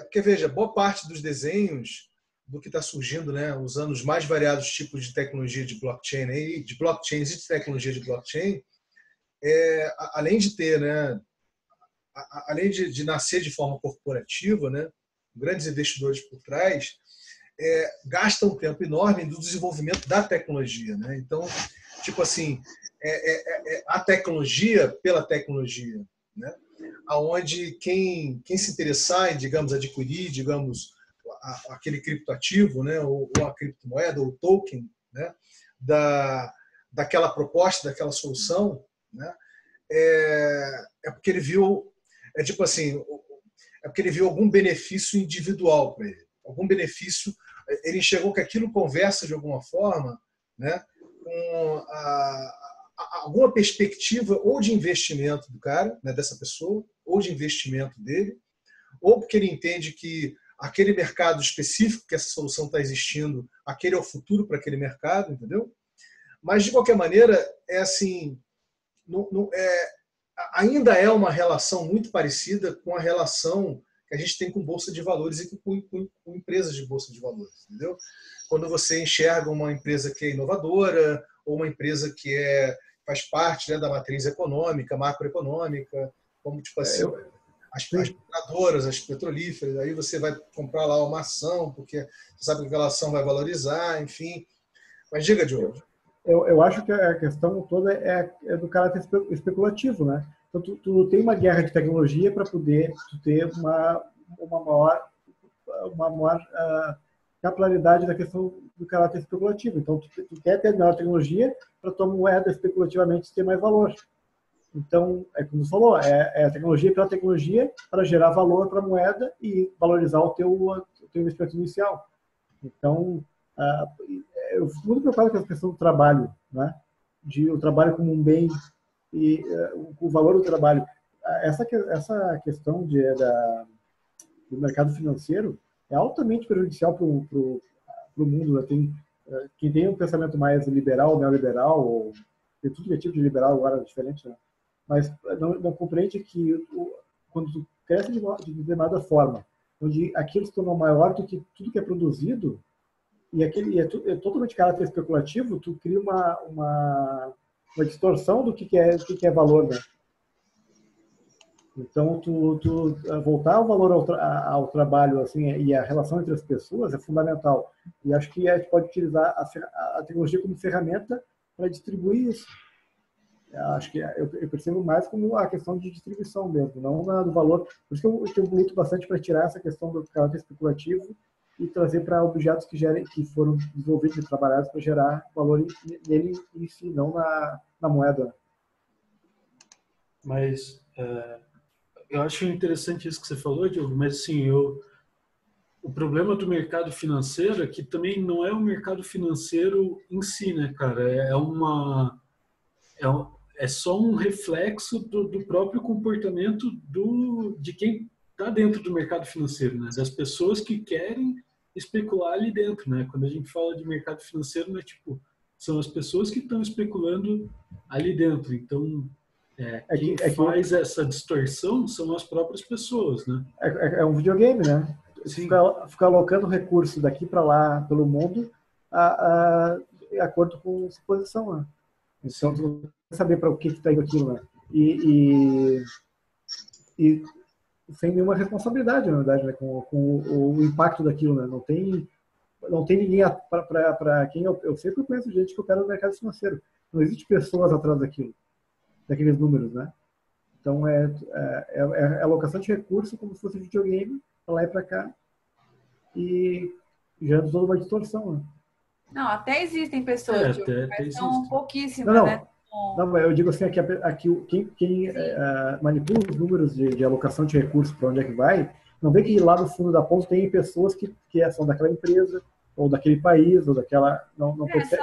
porque, veja, boa parte dos desenhos do que está surgindo, né, usando os mais variados tipos de tecnologia de blockchain, de blockchains e de tecnologia de blockchain, além de ter, né, além de nascer de forma corporativa, né, grandes investidores por trás, gasta um tempo enorme no desenvolvimento da tecnologia, né? Então, tipo assim, a tecnologia pela tecnologia, né? Aonde quem se interessar em, digamos, adquirir, digamos, aquele criptoativo, né? Ou a criptomoeda, ou o token, né? Daquela proposta, daquela solução, né? Porque ele viu, tipo assim, é porque ele viu algum benefício individual para ele, algum benefício. Ele enxergou que aquilo conversa de alguma forma, né, com alguma perspectiva ou de investimento do cara, né, dessa pessoa, ou de investimento dele, ou porque ele entende que aquele mercado específico que essa solução está existindo, aquele é o futuro para aquele mercado, entendeu? Mas, de qualquer maneira, é assim, ainda é uma relação muito parecida com a relação que a gente tem com bolsa de valores e com empresas de bolsa de valores, entendeu? Quando você enxerga uma empresa que é inovadora ou uma empresa que faz parte, né, da matriz econômica, macroeconômica, como tipo assim, as mineradoras, as petrolíferas, aí você vai comprar lá uma ação, porque você sabe que aquela ação vai valorizar, enfim. Mas diga, Diogo.
Eu acho que a questão toda é do caráter especulativo, né? Então, tu tem uma guerra de tecnologia para poder ter uma maior capilaridade da questão do caráter especulativo. Então, tu quer ter melhor tecnologia para tua moeda especulativamente ter mais valor. Então, é como você falou, é tecnologia pela tecnologia para gerar valor para a moeda e valorizar o teu investimento inicial. Então, eu fico muito preocupado com a questão do trabalho, né? O trabalho como um bem e o valor do trabalho. Essa questão do mercado financeiro é altamente prejudicial para o mundo. Né? Quem tem um pensamento mais liberal, neoliberal, ou tem tudo que é tipo de liberal agora diferente, né? Mas não compreende que quando tu cresce de determinada forma, onde aquilo se tornou maior do que tudo que é produzido, e é totalmente caráter especulativo, tu cria uma distorção do que é valor, né? Então, tu voltar o valor ao trabalho assim, e a relação entre as pessoas é fundamental. E acho que a gente pode utilizar a tecnologia como ferramenta para distribuir isso. Acho que eu percebo mais como a questão de distribuição mesmo, não do valor. Por isso que eu luto bastante para tirar essa questão do caráter especulativo e trazer para objetos que foram desenvolvidos e trabalhados para gerar valor nele em si, não na moeda.
Mas eu acho interessante isso que você falou, Diogo, mas assim, o problema do mercado financeiro é que também não é o mercado financeiro em si, né, cara? É só um reflexo do próprio comportamento de quem está dentro do mercado financeiro, né? Das pessoas que querem especular ali dentro, né? Quando a gente fala de mercado financeiro, né, tipo, são as pessoas que estão especulando ali dentro. Então, quem faz essa distorção são as próprias pessoas, né?
É um videogame, né? Ficar alocando recursos daqui para lá pelo mundo de acordo com suposição, né? Então, tu saber para o que está indo aquilo, né? E sem nenhuma responsabilidade, na verdade, né? Com o impacto daquilo, né? Não tem ninguém para quem eu sempre conheço gente que opera no mercado financeiro. Não existe pessoas atrás daqueles números, né? Então é alocação de recursos como se fosse videogame para lá e para cá e gerando toda uma distorção, né?
Não, até existem pessoas, mas são pouquíssimas, né?
Não, eu digo assim, quem manipula os números de alocação de recursos para onde é que vai, não vê que lá no fundo da ponta tem pessoas que são daquela empresa, ou daquele país, ou daquela... Não percebe,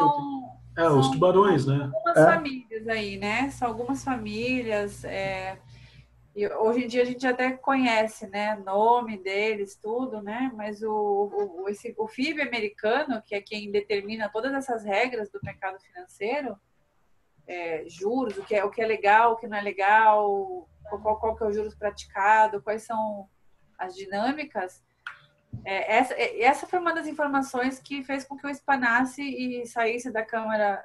os tubarões, né?
Algumas famílias aí, né? São algumas famílias. E hoje em dia a gente até conhece, né? Nome deles, tudo, né? Mas o FIB americano, que é quem determina todas essas regras do mercado financeiro, juros, o que é legal, o que não é legal, qual que é o juros praticado, quais são as dinâmicas. Essa foi uma das informações que fez com que eu espanasse e saísse da Câmara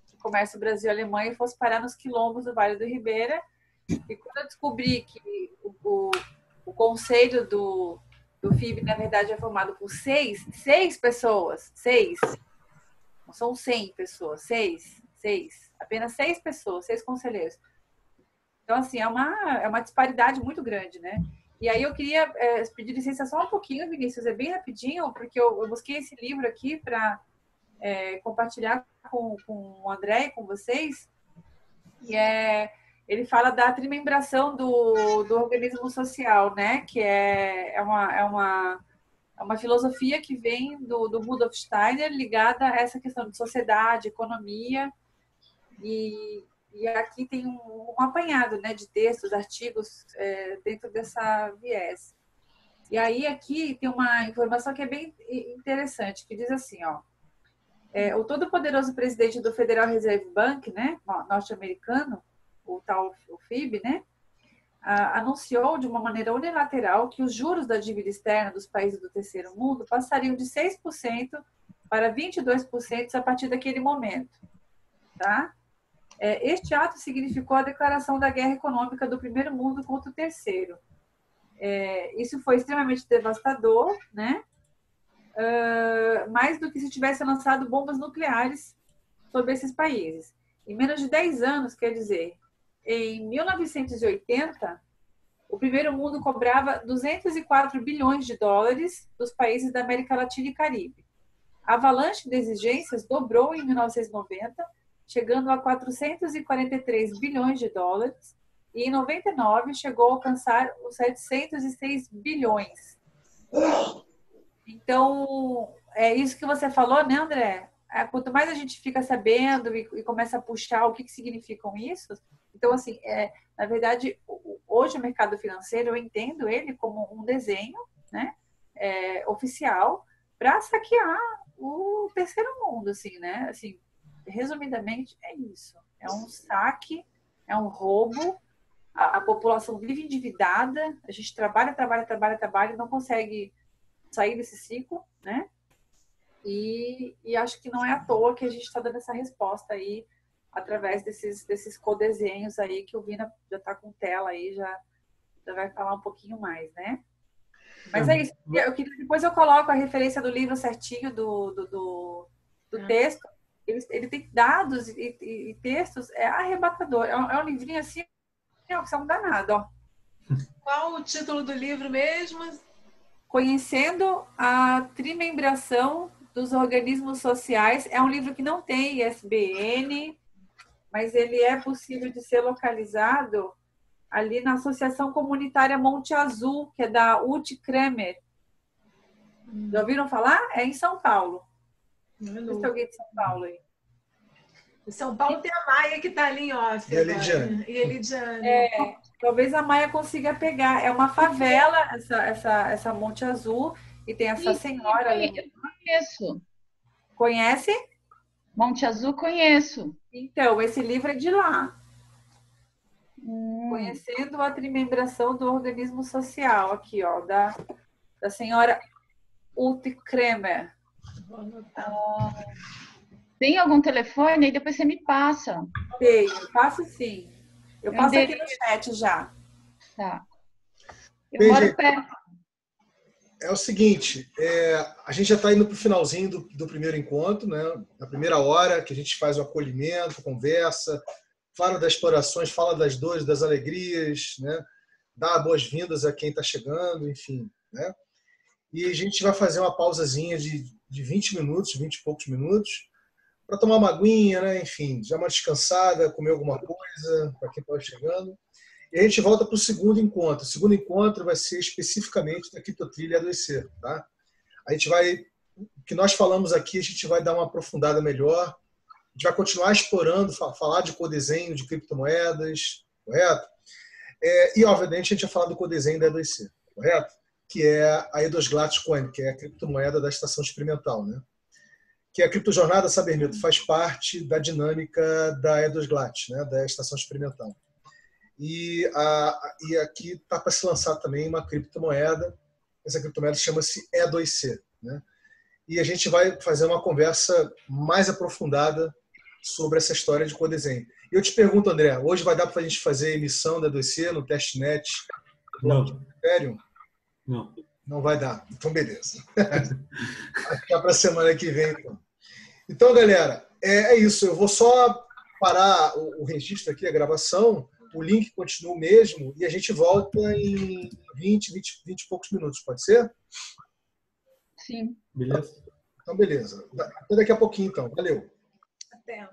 de Comércio Brasil-Alemanha e fosse parar nos quilombos do Vale do Ribeira. E quando eu descobri que o conselho do FIB, na verdade, é formado por seis pessoas, não são 100 pessoas, apenas 6 pessoas, 6 conselheiros. Então, assim, é uma disparidade muito grande, né? E aí eu queria pedir licença só um pouquinho, Vinícius, bem rapidinho, porque eu busquei esse livro aqui para compartilhar com o André e com vocês. E ele fala da trimembração do organismo social, né? Que é uma filosofia que vem do Rudolf Steiner, ligada a essa questão de sociedade, economia. E aqui tem um apanhado, né, de textos, artigos dentro dessa viés. E aí aqui tem uma informação que é bem interessante, que diz assim, ó, o todo-poderoso presidente do Federal Reserve Bank, né, norte-americano, o tal o FIB, né, anunciou de uma maneira unilateral que os juros da dívida externa dos países do terceiro mundo passariam de 6% para 22% a partir daquele momento, tá? Este ato significou a declaração da guerra econômica do primeiro mundo contra o terceiro. Isso foi extremamente devastador, né? Mais do que se tivesse lançado bombas nucleares sobre esses países. Em menos de 10 anos, quer dizer, em 1980, o primeiro mundo cobrava 204 bilhões de dólares dos países da América Latina e Caribe. A avalanche de exigências dobrou em 1990, chegando a 443 bilhões de dólares, e em 99 chegou a alcançar os 706 bilhões. Então, é isso que você falou, né, André? Quanto mais a gente fica sabendo e começa a puxar o que significam isso, então, assim, na verdade, hoje o mercado financeiro, eu entendo ele como um desenho, né, oficial para saquear o terceiro mundo, assim, né? Assim, resumidamente, é isso. É um saque, é um roubo, a população vive endividada, a gente trabalha e não consegue sair desse ciclo, né? E acho que não é à toa que a gente está dando essa resposta aí através desses codesenhos aí que o Vina já está com tela aí, já vai falar um pouquinho mais, né? Mas é isso. Depois eu coloco a referência do livro certinho do texto. Ele tem dados e textos, arrebatador. É um livrinho assim, que é um danado, ó.
Qual o título do livro mesmo?
Conhecendo a trimembração dos organismos sociais. É um livro que não tem ISBN, mas ele é possível de ser localizado ali na Associação Comunitária Monte Azul, que é da Ute Kremer. Já ouviram falar? É em São Paulo. Não sei se tem alguém de São Paulo aí.
Em São Paulo tem a Maia que está ali em off.
E a Lidiane.
E a Lidiane.
Talvez a Maia consiga pegar. É uma favela, essa Monte Azul, e tem essa senhora ali.
Eu conheço.
Conhece?
Monte Azul conheço.
Então, esse livro é de lá. Conhecendo a trimembração do organismo social, aqui, ó, da senhora Ute Kremer.
Tem algum telefone? Aí depois você me passa.
Tenho, passo sim. Eu passo aqui no chat já.
Tá. Eu moro perto.
É o seguinte, a gente já está indo para o finalzinho do primeiro encontro, né? Na primeira hora, que a gente faz o acolhimento, conversa, fala das explorações, fala das dores, das alegrias, né? Dá boas-vindas a quem está chegando, enfim, né? E a gente vai fazer uma pausazinha de 20 minutos, 20 e poucos minutos, para tomar uma aguinha, né? Enfim, dar uma descansada, comer alguma coisa, para quem está chegando. E a gente volta para o segundo encontro. O segundo encontro vai ser especificamente da criptotrilha A2C, tá? A gente vai, o que nós falamos aqui, a gente vai dar uma aprofundada melhor. A gente vai continuar explorando, falar de codesenho de criptomoedas, correto? E, obviamente, a gente vai falar do codesenho da A2C, correto? Que é a Edosglat Coin, que é a criptomoeda da estação experimental, né? Que a criptojornada Sabermeto faz parte da dinâmica da Edosglat, né? Da estação experimental. E aqui está para se lançar também uma criptomoeda. Essa criptomoeda chama-se E2C, né? E a gente vai fazer uma conversa mais aprofundada sobre essa história de codesenho. E eu te pergunto, André, hoje vai dar para a gente fazer a emissão da E2C no testnet?
Não.
Sério?
Não.
Não vai dar. Então, beleza. Vai ficar para a semana que vem, então. Então, galera, é isso. Eu vou só parar o registro aqui, a gravação. O link continua o mesmo e a gente volta em 20 e poucos minutos. Pode ser?
Sim.
Beleza.
Então, beleza. Até daqui a pouquinho, então. Valeu.
Até.